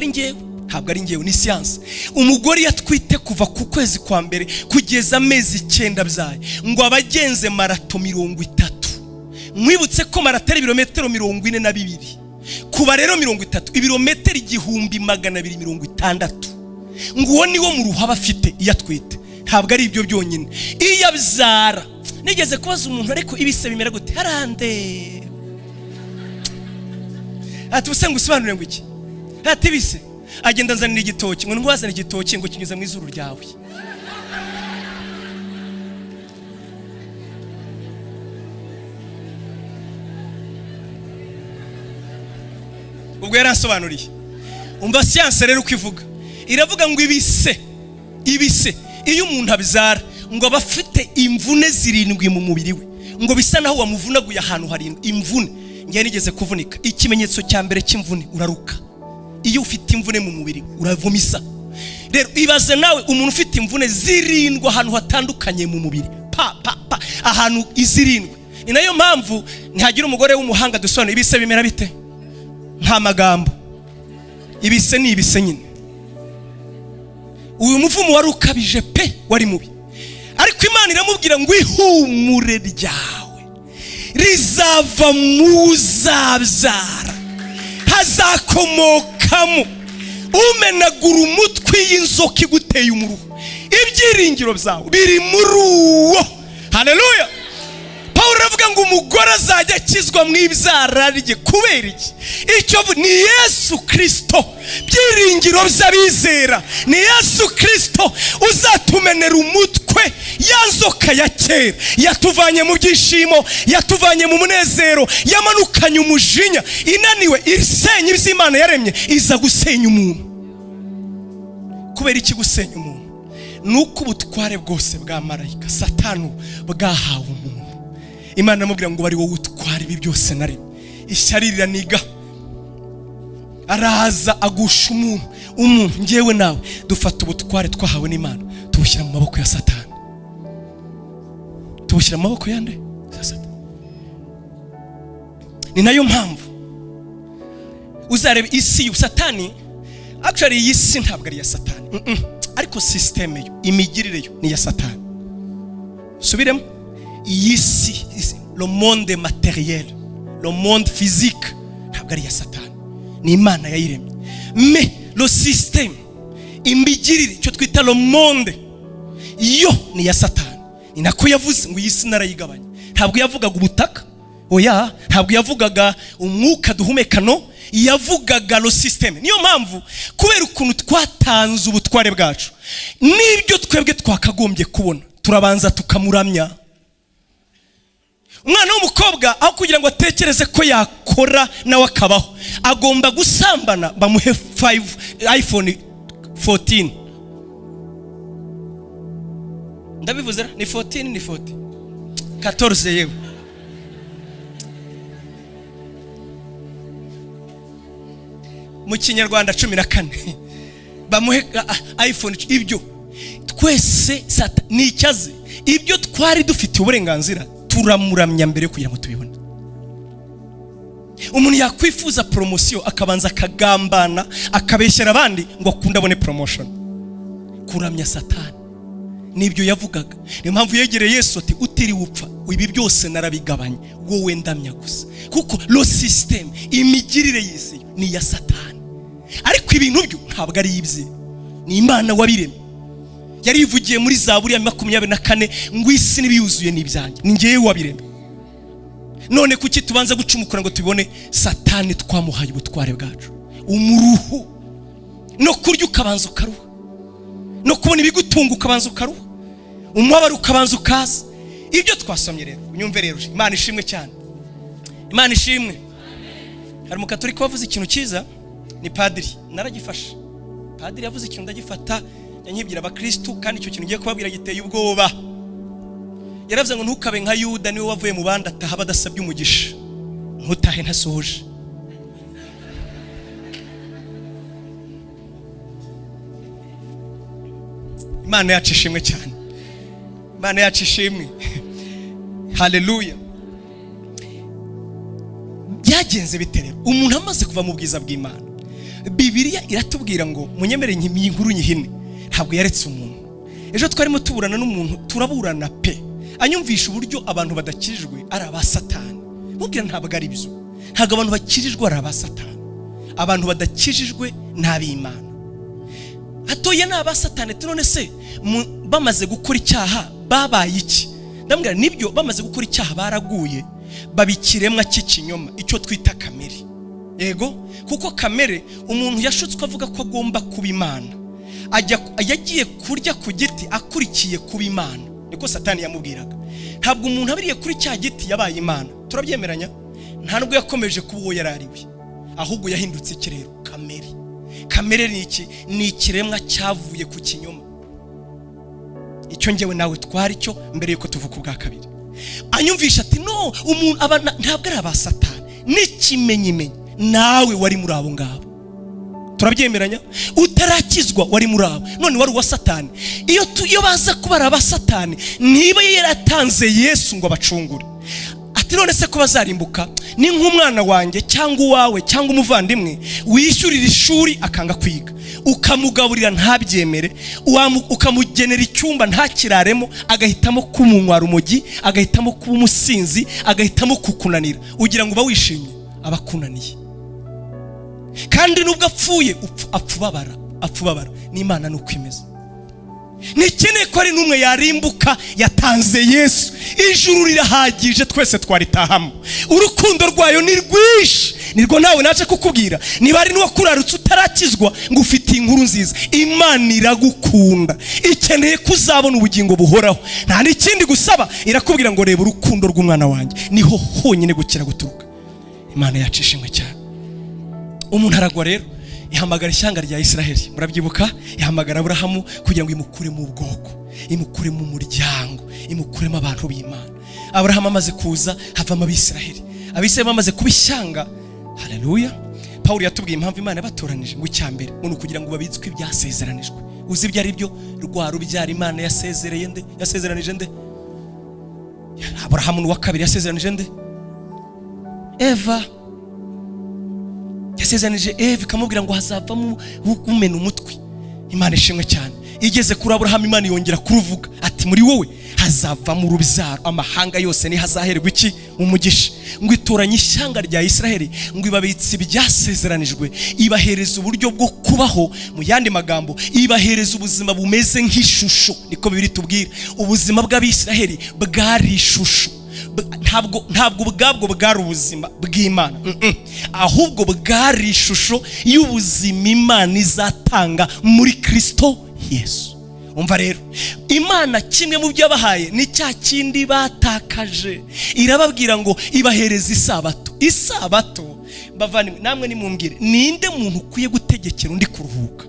ari ngewe ni science umugore yatwite kuva ku kwezi kwa mbere kugeza amezi 9 byaye ngo abagenze marato 30 mwibutse ko marato ari ibirometero 42 kuba rero 30 ibirometero 1260 ngo uwo niwo mu ruhaba afite yatwite ntabwo ari ibyo byonyine iyo abyara nigeze kubaza umuntu ariko ibise bimera gute harande ati usenga usobanure ngo iki ati bise agenda nzanira igitoki ngo ngwazana igitoki ngo kinyuze mu izuru ryawe ubwo yarasobanuriye umva science rero ukivuga iravuga ngo ibise iyo umuntu abyara ngo abafite imvune 7 mu mubiri we ngo bisa naho wamuvunaguye ahantu hari imvune ngiye nigeze kuvunika ikimenyetso cya mbere cy'imvune uraruka iyo ufite imvune mu mubiri uravomisa rero ibaze nawe umuntu ufite imvune 7 ahantu hatandukanye mu mubiri ahantu 7 ni nayo mpamvu ntihagira umugore w'umuhanga dusobanura ibise bimera bite nta magambo ibise ni ibise nyine uyu muvumo wari ukabije pe wari mubi ariko Imana iramubwira ngo ihumure ryawe rizava muzabyara hazakomokamo umenagura umutwe y'inzoka iguteye umuruho ibyiringiro byawe biri muri uwo. Haleluya. Pawulo avuga ngo umugore azajya akizwa mu ibyara rye kubera iki? Icyo ni Yesu Kristo. Byiringiro by'abizera ni Yesu Kristo uzatumenera umutwe. Yanzoka ya kera yatuvanye mu byishimo, yatuvanye mu munezero, yamanukanye umujinya, inaniwe isenya iby'Imana yaremye, iza gusenya umuntu. Kubera iki gusenya umuntu? Nuko ubutware bwose bwa marayika Satani bwahawe umuntu. Imana amubwira ngo bari wowe utwara ibi byose naremye. Ishyari riraniga, araza agusha umuntu ngewe nawe dufata ubutware twahawe n'Imana tubushyira mu maboko ya Satani. Tubushyira mu maboko yande ya Satani. Ni nayo mpamvu uzareba isi y'u Satani, actually iyi si ntabwo ari ya Satani, ariko system yo, imigirire yo ni ya Satani. Subiremo, iyi si, le monde matériel, le monde physique ntabwo ari ya Satani, ni Imana yayiremye. Mais le système, imigirire, cyo twita le monde, yo ni ya Satani. Ni nako yavuze ngo iyi si narayigabanya. Ntabwo yavugaga ubutaka, oya, ntabwo yavugaga umwuka duhumekano, yavugaga lo system. Niyo mpamvu kubera ukuntu twatanze ubutware bwacu, nibyo twebwe twakagombye kubona, turabanza tukamuramya. Umwana w'umukobwa aho kugira ngo atekereze ko yakora nawe akabaho, agomba gusambana bamuhe iPhone 14. Ndabivuze ni 14 ni 40 14 yewe. Mu Kinyarwanda 14 bamuhe iPhone. Ibyo twese ni icyaze, ibyo twari dufite uburenganzira turamuramya mbere kugira ngo tubibone. Umuntu yakwifuza promotion akabanza akagambana akabeshyera abandi ngo akunda abone promotion. Kuramya Satani nibyo yavugaga. Niyo mpamvu yegereye Yesu ati utiri upfa ibi byose narabigabanye, wowe ndamya gusa. Kuko lo system, imigirire y'isi ni ya Satani, ariko ibintu byo ntabwo ari ibye, ni Imana wabiremye. Yari ivugiye muri Zaburi ya 24 ngo isi nibiyuzuye n'ibyanjye, ni ngewe wabiremye. None kuki tubanza gucumukura ngo tubone Satani twamuhaye ubutware bwacu? Umuruhu no kurya ukabanza ukaruha, no kubona ibigutunga ukabanza ukaruha, umubabaro ukabanza ukaza. Ibyo twasomye rero, unyumve rero, Imana ishimwe cyane, Imana ishimwe. Hari umukatolika wavuze ikintu cyiza, ni padiri, naragifashe. Padiri yavuze ikintu ndagifata, yanyibwira abakristo, kandi icyo kintu ngiye kubabwira giteye ubwoba. Yaravuze ngo ntukabe nka Yuda, niwe wavuye mu bandi ataha badasabye umugisha, ntutahe ntasohoje. Imana yacu ishimwe cyane, Imana yacu ishimwe. Haleluya. Byagenze biterera umuntu amaze kuva mu bwiza bw'Imana. Bibiliya iratubwira ngo munyemere inkuru nyihine, ntabwo yaretse umuntu. Ejo twarimo tuburana n'umuntu, turaburana pe, anyumvisha uburyo abantu badakijijwe ari aba Satani. Mubwira ntabwo ari byo, ntabwo abantu bakijijwe ari aba Satani. Abantu badakijijwe n'ab'Imana. Hatoye n'aba Satani. None se bamaze gukora icyaha babaye iki? Ndambwira nibyo, bamaze gukora icyaha baraguye, babikiremwa cy'ikinyoma, icyo twita kamere. Yego, kuko kamere umuntu yashutswe avuga ko agomba kuba Imana, yagiye kurya ku giti akurikiye kuba Imana. Niko Satani yamubwiraga. Ntabwo umuntu abiriye kuri cya giti yabaye Imana, turabyemeranya. Nta nubwo yakomeje kuba uwo yarariwe, ahubwo yahindutse ikirero. Kamere ni iki? Ni ikiremwa cyavuye ku kinyoma. Icyo ngewe nawe twari cyo mbere yuko tuvuka ubwa kabiri. Anyumvisha ati no, umuntu ntabwo ari aba Satani, n'ikimenyimenyi nawe wari muri abo ngabo. Turabyemeranya, utarakizwa wari muri abo, none wari uwa Satani. Iyo baza kuba ari aba Satani, niba yaratanze Yesu ngo abacungure, ati none se ko bazarimbuka? Ni nk'umwana wanjye cyangwa uwawe cyangwa umuvandimwe wishyurira ishuri akanga kwiga, ukamugaburira ntabyemere, ukamugenera icyumba ntakiraremo, agahitamo kumunywara umogi, agahitamo kuba umusinzi, agahitamo kukunanira. Ugira ngo uba wishimye? Abakunaniye. Kandi nubwo apfuye apfubabara. N'Imana nuko imeze. ntikeneye ko ari n'umwe yarimbuka, yatanze Yesu. Ijuru rirahagije, twese twaritahamo. Urukundo rwayo ni rwinshi, nirwo nawe naje kukubwira. Niba ari n'uwakurarutse utarakizwa ngo ufite inkuru nziza, Imana iragukunda, ikeneye kuzabona ubugingo buhoraho. Nta n'ikindi gusaba, irakubwira ngo reba urukundo rw'umwana wanjye, niho honyine gukira guturuka. Imana yacu ishimwe cyane. Umuntu aragwa rero, ihamagara ishyanga rya Isiraheli, murabyibuka? Ihamagara Aburahamu kugira ngo imukure mu bwoko, imukure mu muryango, imukuremo abantu b'Imana. Aburahamu amaze kuza, havamo Abisiraheli. Abisiraheli bamaze kuba ishyanga. Haleluya. Pawulo yatubwiye impamvu Imana yabatoranije ngo icyambere ngo kugira ngo babitswe ibyasezeranijwe. Uzi ibyo ari byo? Rwa rubyara Imana yasezereye nde? Yasezeranije nde? Aburahamu wa kabiri yasezeranije nde? Eva. Yasezeranije Eva, ikamubwira ngo hazavamo umena umutwe. Imana ishimwe cyane. Igeze kuri Aburahamu, Imana yongera kuruvuga ati muri wowe hazavamo urubyaro, amahanga yose ni hazaherwa iki? Umugisha. Ngo itoranye ishyanga rya Isiraheli, ngo ibabitse ibyasezeranijwe, ibahereza uburyo bwo kubaho. Mu yandi magambo, ibahereza ubuzima bumeze nk'ishusho. Niko Bibiri tubwira, ubuzima bw'Abisiraheli bwari ishusho. Ntabwo ubwabwo bwari ubuzima bw'Imana, ahubwo bwari ishusho y'ubuzima Imana izatanga muri Kristo Yesu. Umva rero, Imana kimwe mu byo yabahaye ni cya kindi batakaje. Irababwira ngo ibahereza isabato. Isabato, bavandimwe, namwe nimumbwire, ninde muntu ukwiye gutegekera undi kuruhuka?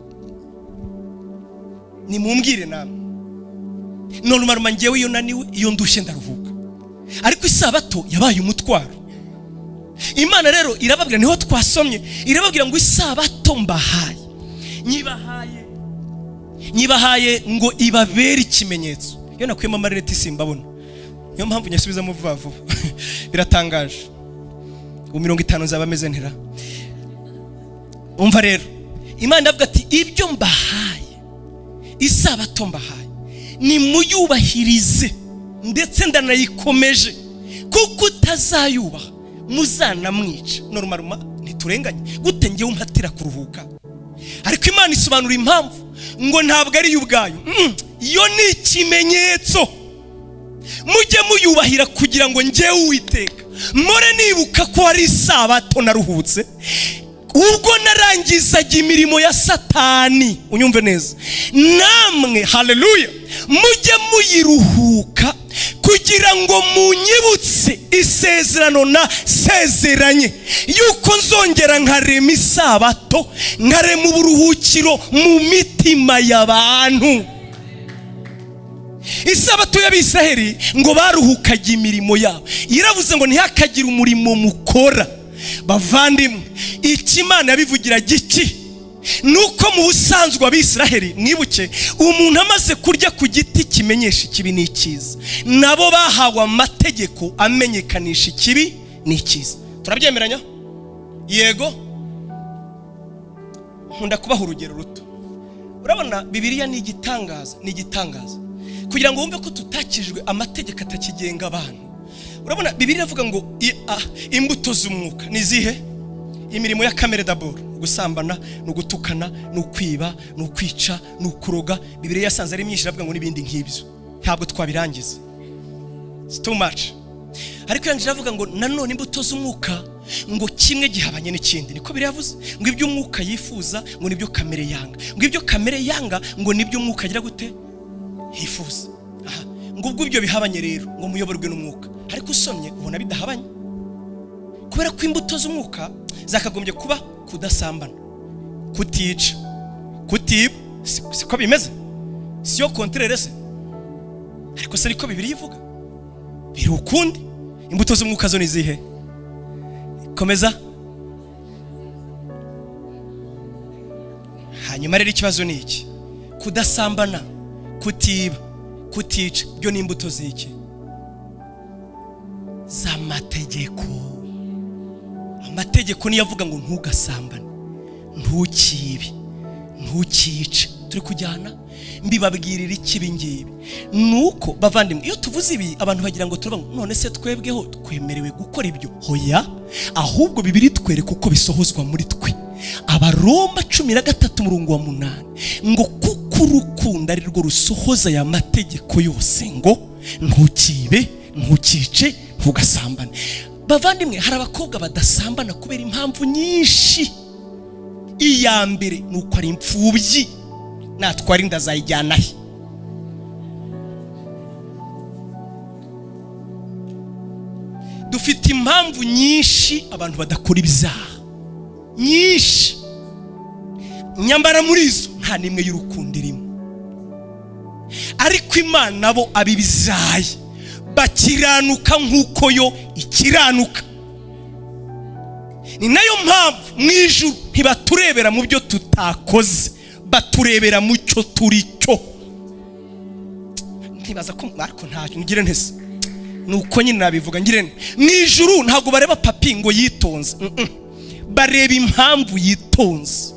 Nimumbwire namwe. None maruma ngewe iyo naniwe, iyo ndushye ndaruhuka. Ariko isabato yabaye umutwaro. Imana rero irababwira, niho twasomye, irababwira ngo isabato mbahaye, nyibahaye ngo ibabere ikimenyetso. Iyo nakuyemo amarinete simbabona, niyo mpamvu nyasubizamo vuba vuba. Biratangaje. 50 nzaba meze ntera. Umva rero, Imana iravuga ati ibyo mbahaye, isabato mbahaye, ni muyubahirize, ndetse ndanayikomeje, kuko utazayubaha muzanamwica. Normal ntiturenganye, gute ngewe umpatira kuruhuka? Ariko Imana isobanura impamvu ngo ntabwo ari ubwayo, iyo ni ikimenyetso. Mujye muyubahira kugira ngo ngewe Uwiteka more nibuka ko ari isabato naruhutse, ubwo narangizaga imirimo ya Satani. Unyumve neza, namwe haleluya, mujye muyiruhuka kugira ngo munyibutse isezerano nasezeranye, yuko nzongera nkarema isabato, nkarema uburuhukiro mu mitima y'abantu. Isabato y'Abisiraheli ngo baruhukaga imirimo yabo. Iravuze ngo ntihakagire umurimo mukora. Bavandimwe, Imana yabivugira giki? Nuko mu busanzwe Abisiraheli, mwibuke, umuntu amaze kurya ku giti kimenyesha ikibi n'icyiza, nabo bahawe amategeko amenyekanisha ikibi n'icyiza. Turabyemeranya? Yego. Nkunda kubaha urugero ruto. Urabona Bibiliya ni igitangaza, kugira ngo wumve ko tutakijwe amategeko atakigenga abantu. Urabona Bibiliya ivuga ngo imbuto z'umwuka ni zihe? Imirimo ya kamere d'abord, gusambana, no gutukana, no kwiba, no kwica, no kuroga. Bibiliya yasanze ari myinshi, iravuga ngo nibindi nk'ibyo. Ntabwo twabirangiza, it's too much. Ariko yanjye iravuga ngo nanone imbuto z'umwuka ngo kimwe gihabanye n'ikindi. Niko biravuze ngo ibyo umwuka yifuza ngo nibyo kamere yanga, ngo ibyo kamere yanga ngo nibyo umwuka agira gute yifuza. Ngo ubwo ibyo bihabanye rero ngo muyoborwe n'umwuka. Ariko usomye ubona bidahabanye, kubera ko imbuto z'umwuka zakagombye kuba kudasambana, kutica, kutiba. Siko bimeze? Siyo contraire se? Ariko se ariko Bibiliya ivuga biri ukundi. Imbuto z'umwuka zo ni zihe? Komeza. Hanyuma rero ikibazo ni iki? Kudasambana, kutiba, kutica, byo ni imbuto z'iki? Z'amategeko. Amategeko niyo avuga ngo ntugasambane, ntukibe, ntukice. Turi kujyana? Mbibabwirira ikibi ngibi. Nuko bavandimwe, iyo tuvuze ibi abantu bagira ngo turavuga none se twebweho twemerewe gukora ibyo? Hoya, ahubwo Bibiliya twereka uko bisohozwa muri twe. Abaroma 13:8 ngo kuko urukundo ari rwo rusohoza aya mategeko yose ngo ntukibe, ntukice, ntugasambane. Bavandimwe, hari abakobwa badasambana kubera impamvu nyinshi. Iya mbere ni uko ari imfubyi, natwara inda azayijyana he? Dufite impamvu nyinshi abantu badakora ibyaha nyinshi, nyambara muri izo nta nimwe y'urukundo irimo. Ariko Imana bo abibizaye bakiranuka nk'uko yo ikiranuka. Ni nayo mpamvu mu ijuru ntibaturebera mu byo tutakoze, baturebera mu cyo turi cyo. Ntibaza ko ariko ntacyo ngire ntese, nuko nyine nabivuga ngire mu ijuru ntago bareba papi ngo yitonze, bareba impamvu yitonze.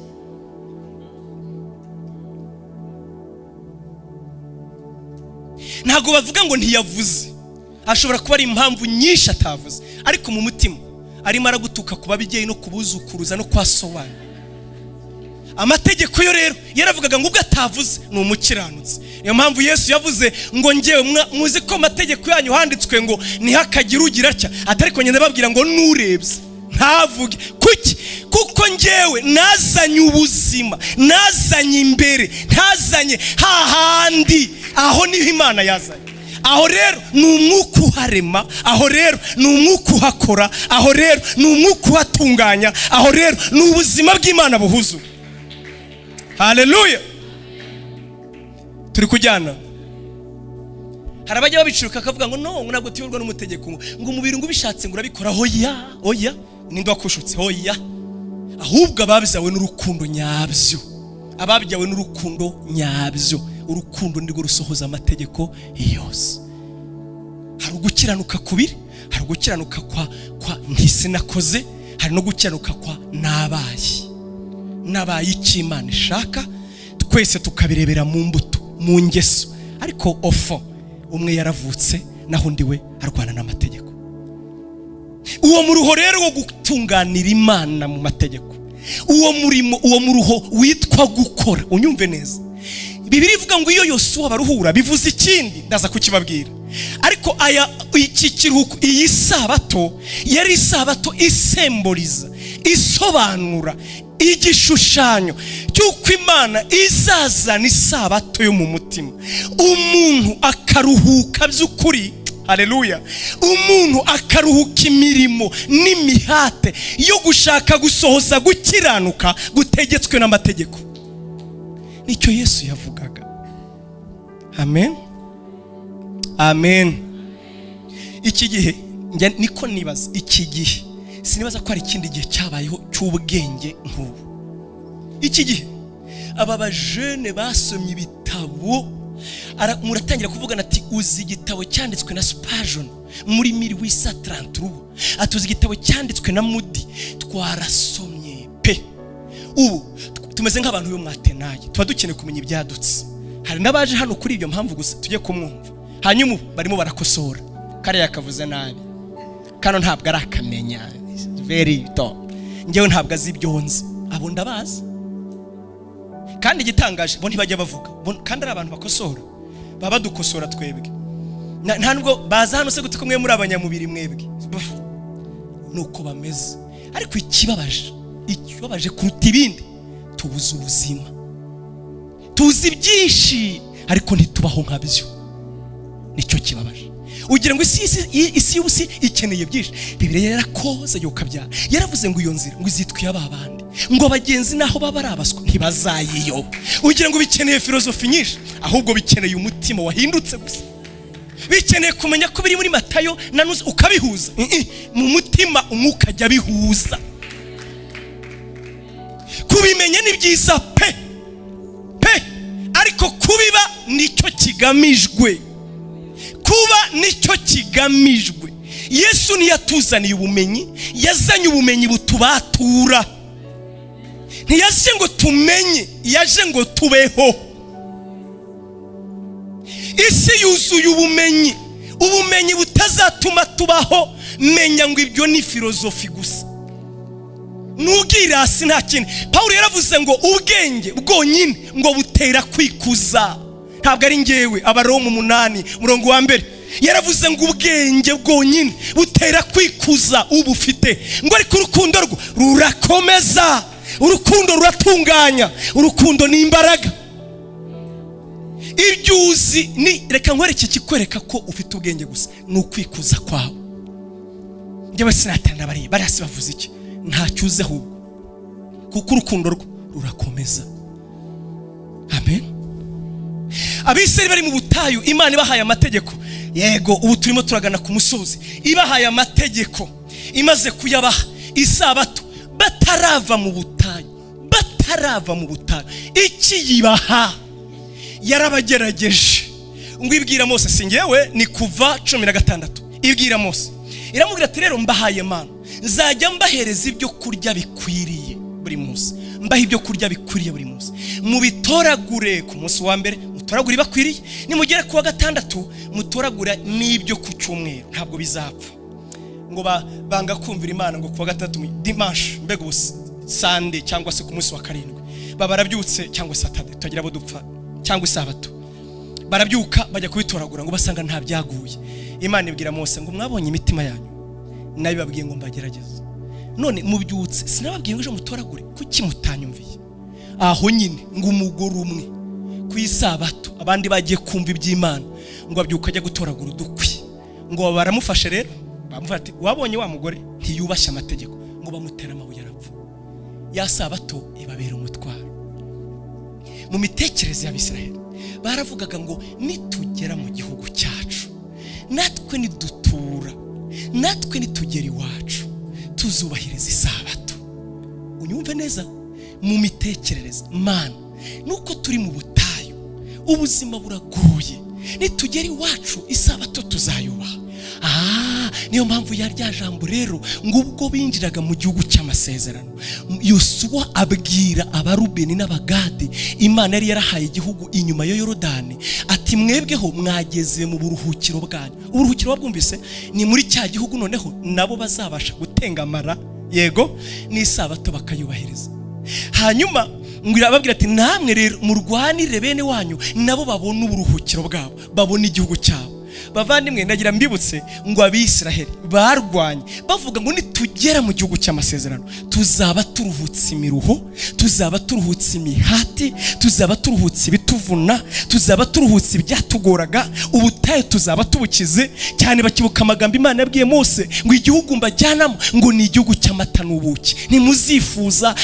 Ntago bavuga ngo ntiyavuze, ashobora kuba ari impamvu nyinshi atavuze, ariko mu mutima arimo aragutuka kuba bijyeye no kubuzukuruza no kwasobanura. Amategeko yo rero yaravugaga ngo ubwo atavuze ni umukiranutsi. Niyo mpamvu Yesu yavuze ngo ngewe muzi ko amategeko yanyu handitswe ngo ntihakagire ugira atya, atari ko nyine babwira ngo nurebye ntavuge. Kuki? Kuko ngewe nazanye ubuzima, nazanye imbere, ntazanye hahandi. Aho niho Imana yazanye. Aho rero ni umwuka uharema, aho rero ni umwuka uhakora, aho rero ni umwuka uhatunganya, aho rero ni ubuzima bw'Imana buhuzu. Haleluya. Turi kujyana. Hari abajya babicuruka akavuga ngo no, ntabwo tuyoborwa n'umutegeko, ngo umubiri ngo ubishatse ngo urabikora. Oya, ninde wakushutse? Oya, ahubwo ababyawe n'urukundo nyabyo, ababyawe n'urukundo nyabyo. Urukundo nirwo rusohoza amategeko yose. Hari gukiranuka kubiri, hari gukiranuka kwa ntisinakoze, hari no gukiranuka kwa nabaye icyo Imana ishaka. Twese tukabirebera mu mbuto, mu ngeso. Ariko ofo umwe yaravutse naho undi we arwana n'amategeko. Uwo muruho rero wo gutunganira Imana mu mategeko, uwo murimo, uwo muruho witwa gukora. Unyumve neza, Bibiliya ivuga ngo iyo Yosuwa baruhura bivuze ikindi, ndaza kukibabwira. Ariko iki kiruhuko, iyi sabato yari isabato isemboliza, isobanura igishushanyo cy'uko Imana izazana isabato yo mu mutima, umuntu akaruhuka by'ukuri. Haleluya. Umuntu akaruhuka imirimo n'imihate yo gushaka gusohoza gukiranuka gutegetswe n'amategeko. Nicyo Yesu yavugaga. Amen. Amen. Iki gihe niko nibaza, iki gihe sinibaza ko ari ikindi gihe cyabayeho cy'ubwenge nk'ubu. Iki gihe aba bajene basomye ibitabo, muratangira kuvugana ati uzi igitabo cyanditswe na Spurgeon muri 1833, atuzi igitabo cyanditswe na Moody. Twarasomye pe. Ubu tumeze nk'abantu yo mwatenaye, tuba dukeneye kumenya ibyadutse. Hari nabaje hano kuri ibyo mpamvu gusa tujye kumwumva, hanyuma barimo barakosora. Kare yakavuze nabi, kano ntabwo ari akamenya, very top. Ngewe ntabwo azi ibyo nzi, abo ndabazi. Kandi igitangaje bo ntibajya bavuga, kandi ari abantu bakosora, baba dukosora twebwe. Nta nubwo baza hano se gute ko mwe muri abanyamubiri mwebwe, nuko bameze. Ariko ikibabaje kuruta ibindi, tubuze ubuzima, tuzi byinshi ariko ntitubaho nkabyo. Nicyo kibabaje. Ugira ngo isi y'ubusi ikeneye byinshi. Bibiliya yarakoze yokabyara, yaravuze ngo iyo nzira ngo izitwiye ababandi, ngo abagenzi naho baba arabaswa ntibazayiyoba. Ugira ngo bikeneye filozofi nyinshi, ahubwo bikeneye umutima wahindutse gusa. Bikeneye kumenya ko biri muri Matayo nanuze ukabihuza mu mutima, umwuka ajya bihuza. Kubimenya ni byiza pe, ariko kubiba nicyo kigamijwe. Kuba nicyo kigamijwe. Yesu ntiyatuzaniye ubumenyi, yazanye ubumenyi butubatura. Ntiyaje ngo tumenye, yaje ngo tubeho. Isi yuzuye ubumenyi butazatuma tubaho. Menya ngo ibyo ni filozofi gusa. n'ubwirasi nta kintu. Pawulo yaravuze ngo ubwenge bwonyine ngo butera kwikuza, ntabwo ari ngewe. Abaroma 8:1 yaravuze ngo ubwenge bwonyine butera kwikuza ubufite, ngo ariko urukundo rwo rurakomeza, urukundo ruratunganya, urukundo ni imbaraga. Ibyo uzi ni, reka nkwereke kikwereka ko ufite ubwenge gusa, ni ukwikuza kwawe. Njyewe sinatanda bari hasi bavuze iki, ntacyo uzi ahubwo, kuko urukundo rwo rurakomeza. Amen. Abisirayeli bari mu butayu, Imana ibahaye amategeko. Yego, ubu turimo turagana ku musozi. Ibahaye amategeko, imaze kuyabaha isabato, batarava mu butayu, iki yibaha yarabagerageje. Ngo ibwira Mose, singewe ni Kuva 16, ibwira Mose iramubwira ati rero mbahaye mana, nzajya mbahereza ibyo kurya bikwiriye buri munsi, mbaha ibyo kurya bikwiriye buri munsi, mubitoragure ku munsi wa mbere, mutoragure bakwiriye, nimugere ku wa gatandatu mutoragura n'ibyo ku cyumweru, ntabwo bizapfa. Ngo banga kumvira Imana, ngo ku wa gatandatu dimanche, mbega Sunday cyangwa se ku munsi wa karindwi babarabyutse, cyangwa Saturday tutagira abo dupfa, cyangwa isabato barabyuka bajya kubitoragura, ngo basanga nta byaguye. Imana ibwira Mose ngo mwabonye imitima yanyu, nabibabwiye ngo mbagerageze, none mubyutse sinababwiye ngo ejo mutoragure, kuki mutanyumviye? Aho nyine ngo umugore umwe ku isabato, abandi bagiye kumva iby'Imana, ngo abyuka ajya gutoragura udukwi, ngo baramufashe rero, bamufata ati wabonye wa mugore ntiyubashye amategeko, ngo bamutera amabuye arapfa. Ya sabato ibabera umutwaro. Mu mitekerereze y'Abisirayeli baravugaga ngo nitugera mu gihugu cyacu, natwe nidutura, natwe nitugera iwacu, tuzubahiriza isabato. Unyumve neza, mu mitekerereze Mana, nuko turi mu butayu, ubuzima buragoye, nitugera iwacu isabato tuzayubaha. Niyo mpamvu yarya jambo rero, ngo ubwo binjiraga mu gihugu cy'amasezerano, Yosuwa abwira Abarubeni n'Abagadi, Imana yari yarahaye igihugu inyuma ya Yorodani, ati mwebweho mwageze mu buruhukiro bwanyu. Uburuhukiro wabwumvise, ni muri cya gihugu noneho nabo bazabasha gutengamara, yego, n'isabato bakayubahiriza. Hanyuma ngo ababwira ati namwe rero murwanire bene wanyu, nabo babone uburuhukiro bwabo, babone igihugu cyabo. Bavandimwe, ndagira mbibutse ngo Abisirayeli barwanye bavuga ngo nitugera mu gihugu cy'amasezerano tuzaba turuhutse imiruho, tuzaba turuhutse imihati, tuzaba turuhutse ibituvuna, tuzaba turuhutse ibyatugoraga, ubutayu tuzaba tubukize cyane. Bakibuka amagambo Imana yabwiye Mose ngo igihugu mbajyanamo ngo ni igihugu cy'amata n'ubuki, ntimuzifuza,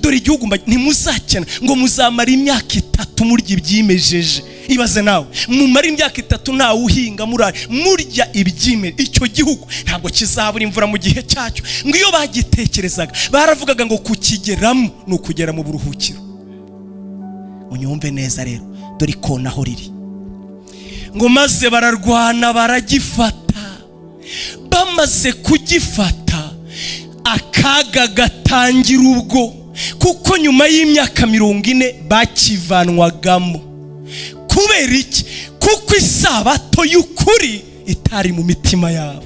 dore igihugu ntimuzakena, ngo muzamara imyaka 3 murya ibyimejeje. Ibaze nawe, mumara imyaka 3 ntawe uhinga murya ibyime, icyo gihugu ntabwo kizabura imvura mu gihe cyacyo. Ngo iyo bagitekerezaga baravugaga ngo kukigeramo ni ukugera mu buruhukiro. Unyumve neza rero, dore ko naho riri. Ngo maze bararwana baragifata, bamaze kugifata akaga gatangira ubwo, kuko nyuma y'imyaka 40 bakivanwagamo. Kubera iki? Kuko isabato y'ukuri itari mu mitima yabo.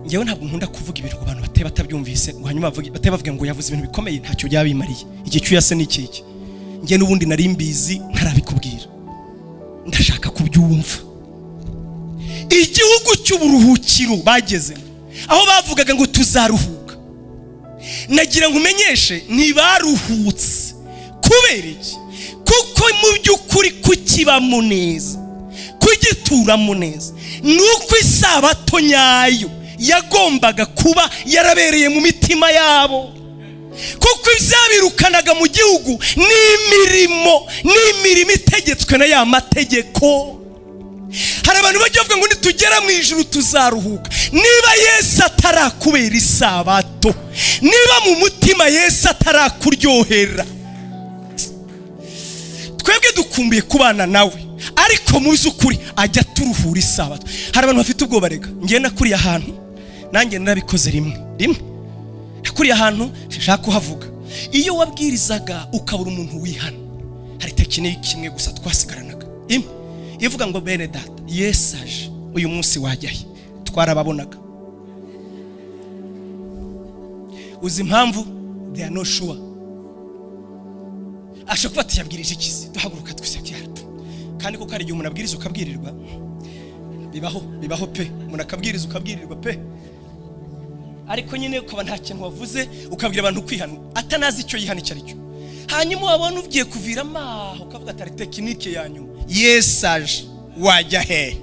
Ngewe ntabwo nkunda kuvuga ibintu ku bantu batabyumvise, ngo hanyuma batabavuga ngo yavuze ibintu bikomeye ntacyo byabimariye. Igicu yase ni iki? Nge n'ubundi nari mbizi ntarabikubwira, ndashaka kubyumva. Igihugu cy'uburuhukiro bageze aho bavugaga ngo tuzaruhuka, nagira ngo umenyeshe ntibaruhutse. Kubera iki? Kuko mu by'ukuri kukibamo neza, kugituramo neza, nuko isabato nyayo yagombaga kuba yarabereye mu mitima yabo. Kuko ibyabirukanaga mu gihugu n'imirimo itegetswe na ya mategeko. Hari abantu bajya bavuga ngo nitugera mu ijuru tuzaruhuka. Niba Yesu atarakubera isabato, niba mu mutima Yesu atarakuryohera, twebwe dukumbuye kubana nawe, ariko mu by'ukuri ajya turuhura isabato. Hari abantu bafite ubwoba, rega ngiye nakuriye ahantu, nanjye narabikoze rimwe nakuriye ahantu nshaka kuhavuga. Iyo wabwirizaga ukabura umuntu wihana, hari tekiniki kimwe gusa twasigaranaga, ivuga ngo bene data Yesu aje uyu munsi wajyahe, twarababonaga. uzi impamvu they are not sure. Ashobora kuba yabwirije ikizi duhaguruka twisakiyata, kandi ko kari igihe umuntu abwiriza ukabwirirwa, bibaho pe, umuntu akabwiriza ukabwirirwa pe, ariko nyine ukaba nta kintu wavuze ukabwira abantu kwihana atanazi icyo yihana icyo aricyo. Hanyuma wabona ugiye kuviramo aho ukavuga atari tekinike ya nyuma, yesaje wajya he,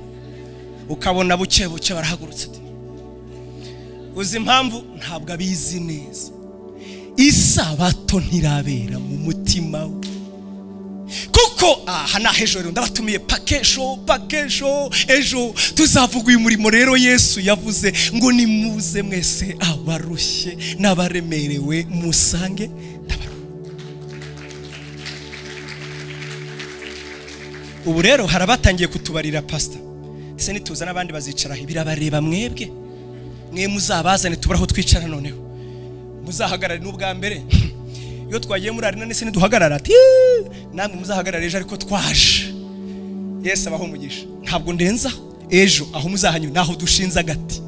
ukabona buke barahagurutse. Uzi impamvu? Ntabwo abizi neza. Isabato ntirabera mu mutima we, kuko hana hejuru ndabatumiye pakesho ejo tuzavuga uyu murimo rero Yesu yavuze ngo nimuze mwese abarushye n'abaremerewe musange ndabaruhura. Ubu rero harabatangiye kutubarira pastor, ese nituza n'abandi bazicara birabareba mwebwe, mwe muzabazane tubaraho twicara, noneho muzahagarare n'ubwa mbere. Iyo twagiye muri arena nese niduhagarara ati namwe muzahagarara ejo ariko twaje. Yesu abaho umugisha. Ntabwo ndenza ejo aho muzahanyu naho dushinza gati.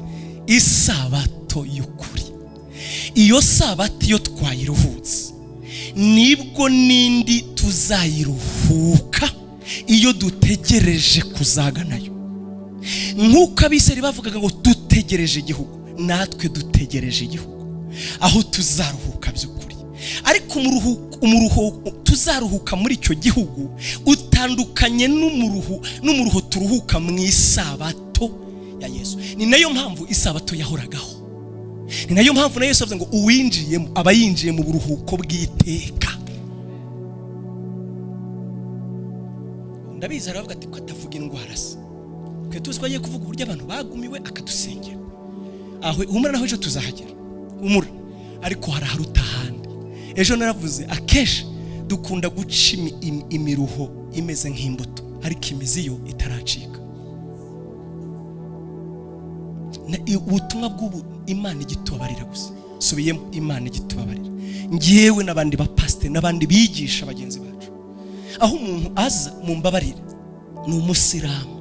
Isabato y'ukuri, iyo sabato iyo twayiruhutse nibwo nindi tuzayiruhuka iyo dutegereje kuzaganayo. Nk'uko abiseri bavugaga ngo dutegereje igihugu, natwe dutegereje igihugu aho tuzaruhuka by'ukuri. Ariko umuruho tuzaruhuka muri icyo gihugu utandukanye n'umuruho turuhuka mu isabato ya Yesu. Ni nayo mpamvu isabato yahoragaho, ni nayo mpamvu na Yesu avuze ngo uwinjiyemo aba yinjiye mu buruhuko bw'iteka. Ndabizi aravuga ati ko atavuga indwara se, twe tuzi ko agiye kuvuga uburyo abantu bagumiwe akadusengera. Aho humura naho ejo tuzahagera, humura, ariko haraharuta ahandi. Ejo naravuze akeshi dukunda guca imiruho imeze nk'imbuto, ariko imizi yo itaracika. Ubutumwa bw'ubu Imana igitubabarira gusa, subiyemo Imana igitubabarira. Ngiyewe n'abandi ba pastor n'abandi bigisha bagenzi bacu, aho umuntu aza mu mbabarire ni umusiramu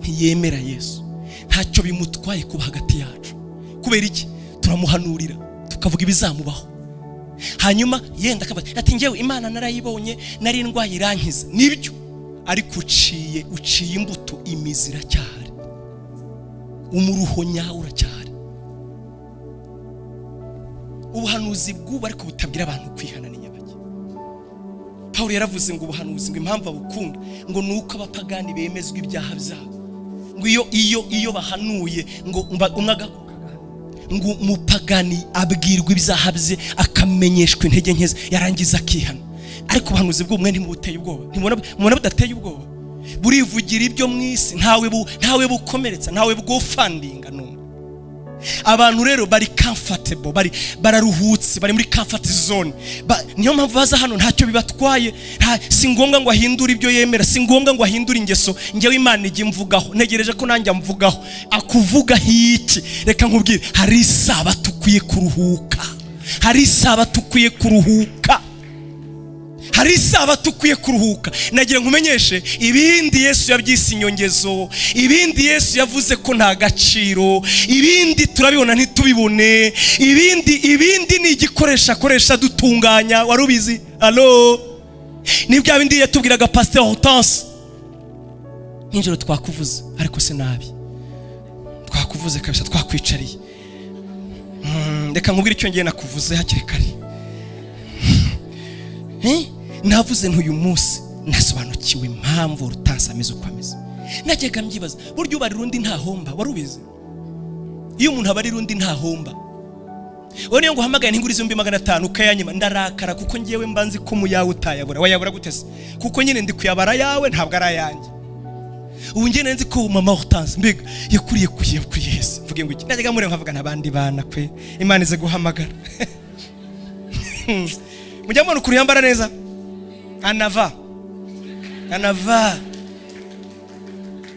ntiyemera Yesu, ntacyo bimutwaye kuba hagati yacu. Kubera iki? Turamuhanurira tukavuga ibizamubaho, hanyuma yenda akavuga ati ngewe Imana narayibonye, nari ndwaye irankiza. Nibyo, ariko uciye imbuto, imizi iracyahari, umuruho nyawo uracyahari. Ubuhanuzi bw'ubu ariko butabwira abantu kwihana ni nyabaki. Paulo yaravuze ngo ubuhanuzi ngo impamvu abukunda ngo nuko abapagani bemezwa ibyaha byabo, ngo iyo bahanuye ngo umwaga ngo umupagani abwirwa ibyaha bye akamenyeshwa intege nke yarangiza akihana. Ariko ubuhanuzi bw'umwe ntimubuteye ubwoba, ntimubona budateye ubwoba, burivugira ibyo mu isi, ntawe bukomeretsa, ntawe bwofandinga n'umwe. Abantu rero bari comfortable, bararuhutse, bari muri comfort zone. Niyo mpamvu baza hano ntacyo bibatwaye. Si ngombwa ngo ahindure ibyo yemera, si ngombwa ngo ahindure ingeso. Ngewe Imana igi mvugaho, ntegereje ko nanjye amvugaho. Akuvuga hiki, reka nkubwire, hari isabato ukwiye kuruhuka, hari isabato ukwiye kuruhuka, hari isabato ukwiye kuruhuka. Nagira nkumenyeshe, ibindi Yesu yabyise inyongezo, ibindi Yesu yavuze ko nta gaciro, ibindi turabibona ntitubibone, ibindi ni igikoresha akoresha dutunganya. Warubizi? Allo, ni bya bindi yatubwiraga Pasteur Hortense, ninjoro twakuvuze ariko se nabi, twakuvuze kabisa, twakwicariye. Reka nkubwire icyo ngiye nakuvuze hakiri kare. Navuze ntuyu munsi nasobanukiwe impamvu Hortense ameze uko ameze. Najyaga mbyibaza, buryo ubari rundi nta homba. Warubizi? Iyo umuntu abari rundi nta homba, wowe niyo ngo uhamagaye ntingurize 500 ukayanyima, ndarakara kuko ngiyewe mbanzi ko mu yawe utayabura. Wayabura gutese? Kuko nyine ndi kuyabara yawe, ntabwo ari ayanjye. Ubu ngiye nzi ko mama Hortense mbega yakuriye Yesu. Mvuge ngo iki? Najyaga muri nkavuga nabandi bana kwe, Imana ize guhamagara. Mujya mbona ukuri yambara neza, anava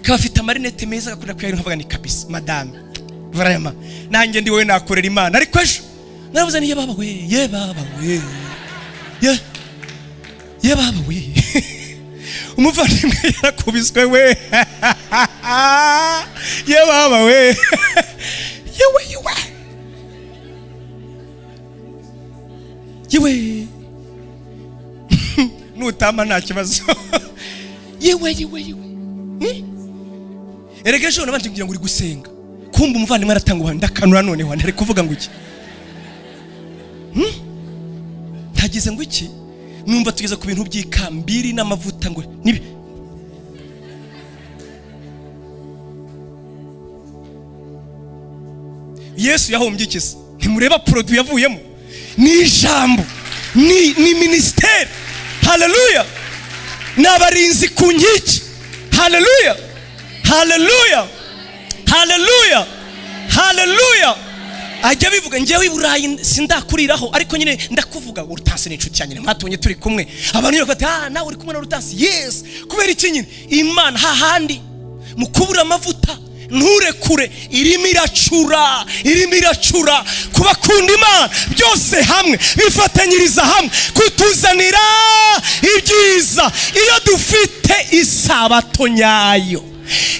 kafite amarinete meza, akunda kuyari. Nkavuga ni kabisa madame, vraiment nanjye ndi wowe nakorera Imana. Ariko ejo naravuze ni ye baba we umuvandimwe yarakubiswe we, ye baba we, yewe yewe nutama nta kibazo yewe erega ejo nabanje kugira ngo uri gusenga kumva umuvandimwe aratanga ubuhamya ndakanura noneho ntari kuvuga ngo iki ntagize ngo iki numva tugeze ku bintu by'ikambiri n'amavuta ngo nibi Yesu yahombye ikisi ntimureba produit yavuyemo ni ijambo ni ministeri. Haleluya. N'abarinzi ku nkiki. Haleluya. Haleluya. Haleluya. Haleluya. Ajya bivuga ngewe Iburayi sindakuriraho ariko nyine ndakuvuga Urutansi ni inshuti yanjye mwatonye turi kumwe abantu bafata nawe uri kumwe na Urutansi. Yes, kubera iki nyine Imana hahandi mu kubura amavuta nturekure irimo iracura kubakunda Imana byose hamwe bifatanyiriza hamwe kutuzanira ibyiza iyo dufite isabato nyayo.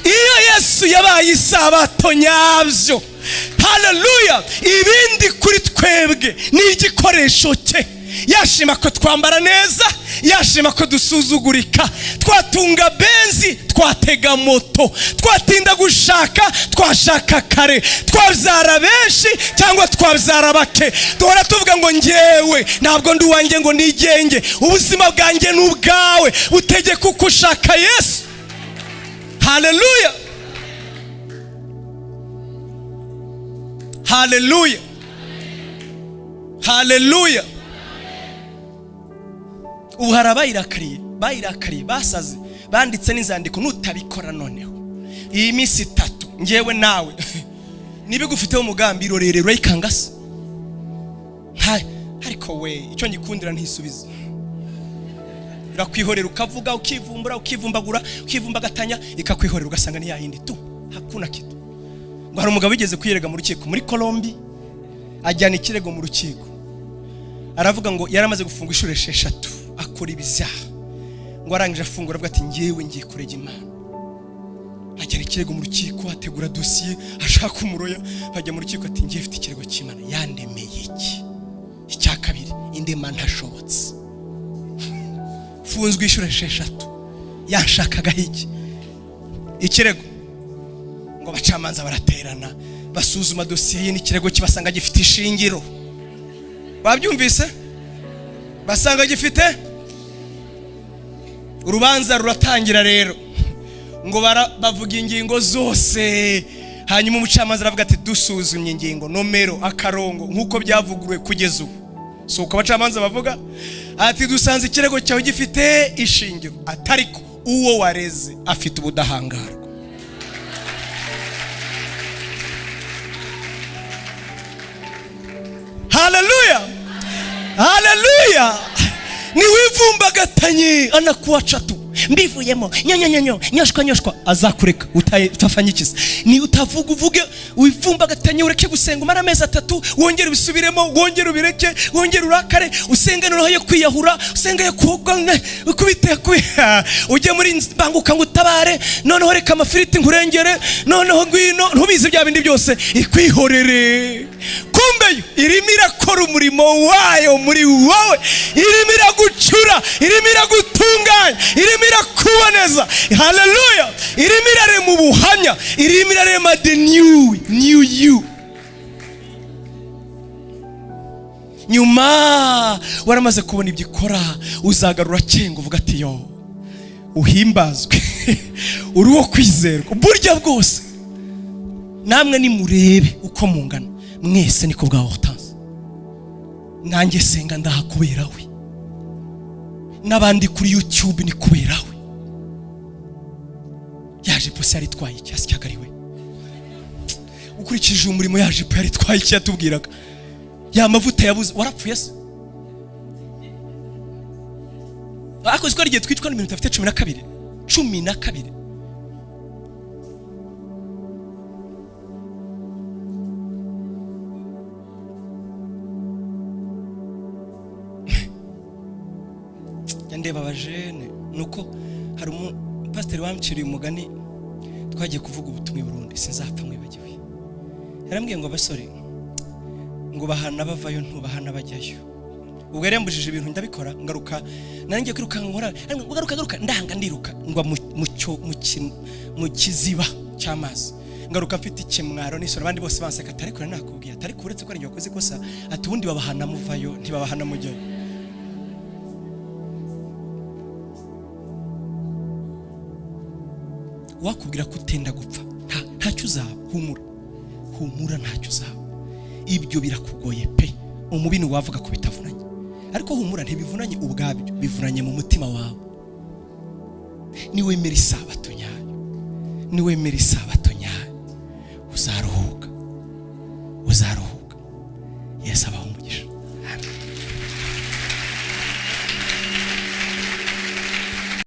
Iyo Yesu yabaye isabato nyabyo, haleluya, ibindi kuri twebwe ni igikoresho cye. Yashima ko twambara neza, yashima ko dusuzugurika, twatunga benzi, twatega moto, twatinda gushaka, twashaka kare, twabyara benshi cyangwa twabyara bake. Duhora tuvuga ngo ngewe ntabwo ndi uwanjye ngo nigenge, ubuzima bwanjye n'ubwawe butegeka uko ushaka Yesu. Haleluya. Haleluya. Haleluya. Ubu harabayirakariye basaze banditse n'inzandiko nutabikora noneho iyi minsi 3 ngewe nawe nibigufiteho umugambi rorerero ikangase ariko we icyo ngikundira ntisubiza irakwihorera ukavuga ukivumbura ukivumbagura ukivumbagatanya ikakwihorera ugasanga ni yahindi tu hakuna kitu. Ngo hari umugabo wigeze kwirega mu rukiko muri Colombia ajyana ikirego mu rukiko aravuga ngo yaramaze gufunga ishuri 6 akora ibyaha ngo arangije afungura avuga ati ngewe ngiye kurega Imana. Ajyana ikirego mu rukiko ategura dossier ashaka umuroya bajya mu rukiko ati ngiye mfite ikirego cy'Imana yandemeye iki icya kabiri indema ntashobotse funzwe ishuri 6 yashakaga iki ikirego ngo bacamanza baraterana basuzuma dossier ye n'ikirego kibasanga gifite ishingiro. Babyumvise basanga gifite urubanza ruratangira rero ngo bavuga ingingo zose hanyuma umucamanza aravuga ati dusuzumye ingingo nomero akarongo nkuko byavuguruwe kugeza ubu. So uko abacamanza bavuga ati dusanze ikirego cyawe gifite ishingiro atariko uwo wareze afite ubudahangarwa. Haleluya. Haleluya. Ni wivumbagatanye anakuacha tu mbivuyemo nyoshwa azakureka utafanya ikisi. Ni utavuga uvuge wivumbagatanye ureke gusenga umara amezi 3 wongere ubisubiremo wongere ubireke wongere urakare usenga noneho yo kwiyahura usenga yo kugana ukubite ujye muri banguka ngutabare noneho reka amafiriti nkurengere noneho ngwino ntubizi bya bindi byose ikwihorere. Kumbe irimo irakora umurimo wayo muri wowe, irimo iragucura, irimo iragutunganya, irimo irakuboneza. Haleluya. Irimo irarema ubuhamya, irimo irarema the new you. Nyuma waramaze kubona ibyikora uzagarura cyengo uvuga ati yo uhimbazwe uruwo kwizerwa burya bwose. Namwe ni murebe uko mungana mwese niko bwa Urutansi. Nanjye senga ndahakuberawe n'abandi kuri YouTube ni kuberawe. Yaje pose yari twaye cyasi cyagariwe ukurikije umurimo yaje po yari twaye cyatubwiraga ya mavuta yabuze warapfuye se akoze ko ari gihe twitwa n'iminota afite 12 ndeba abajene nuko hari pastor wamciriye umugani twagiye kuvuga ubutumwa i Burundi sinzapfa mwibagiwe. Yarambwiye ngo abasore ngo bahana bavayo ntubahana bajyayo ubwo yari yambujije ibintu ndabikora, ngaruka nanjye kwiruka nkora, ngaruka ndanga ndiruka ngwa mu kiziba cy'amazi, ngaruka mfite ikimwaro n'isoro, abandi bose banseka, atari kure nakubwiye, atari kuretse ko ari wakoze ikosa, ati ubundi babahana muvayo, ntibabahana mujyayo. Wakubwira ko utenda gupfa, ntacyo uzaba, humura ntacyo uzaba. Ibyo birakugoye pe, umubini wavuga ko bitavunanye, ariko humura ntibivunanye ubwabyo, bivunanye mu mutima wawe. Niwemera isabato nyayo, niwemera isabato nyayo, uzaruhuka.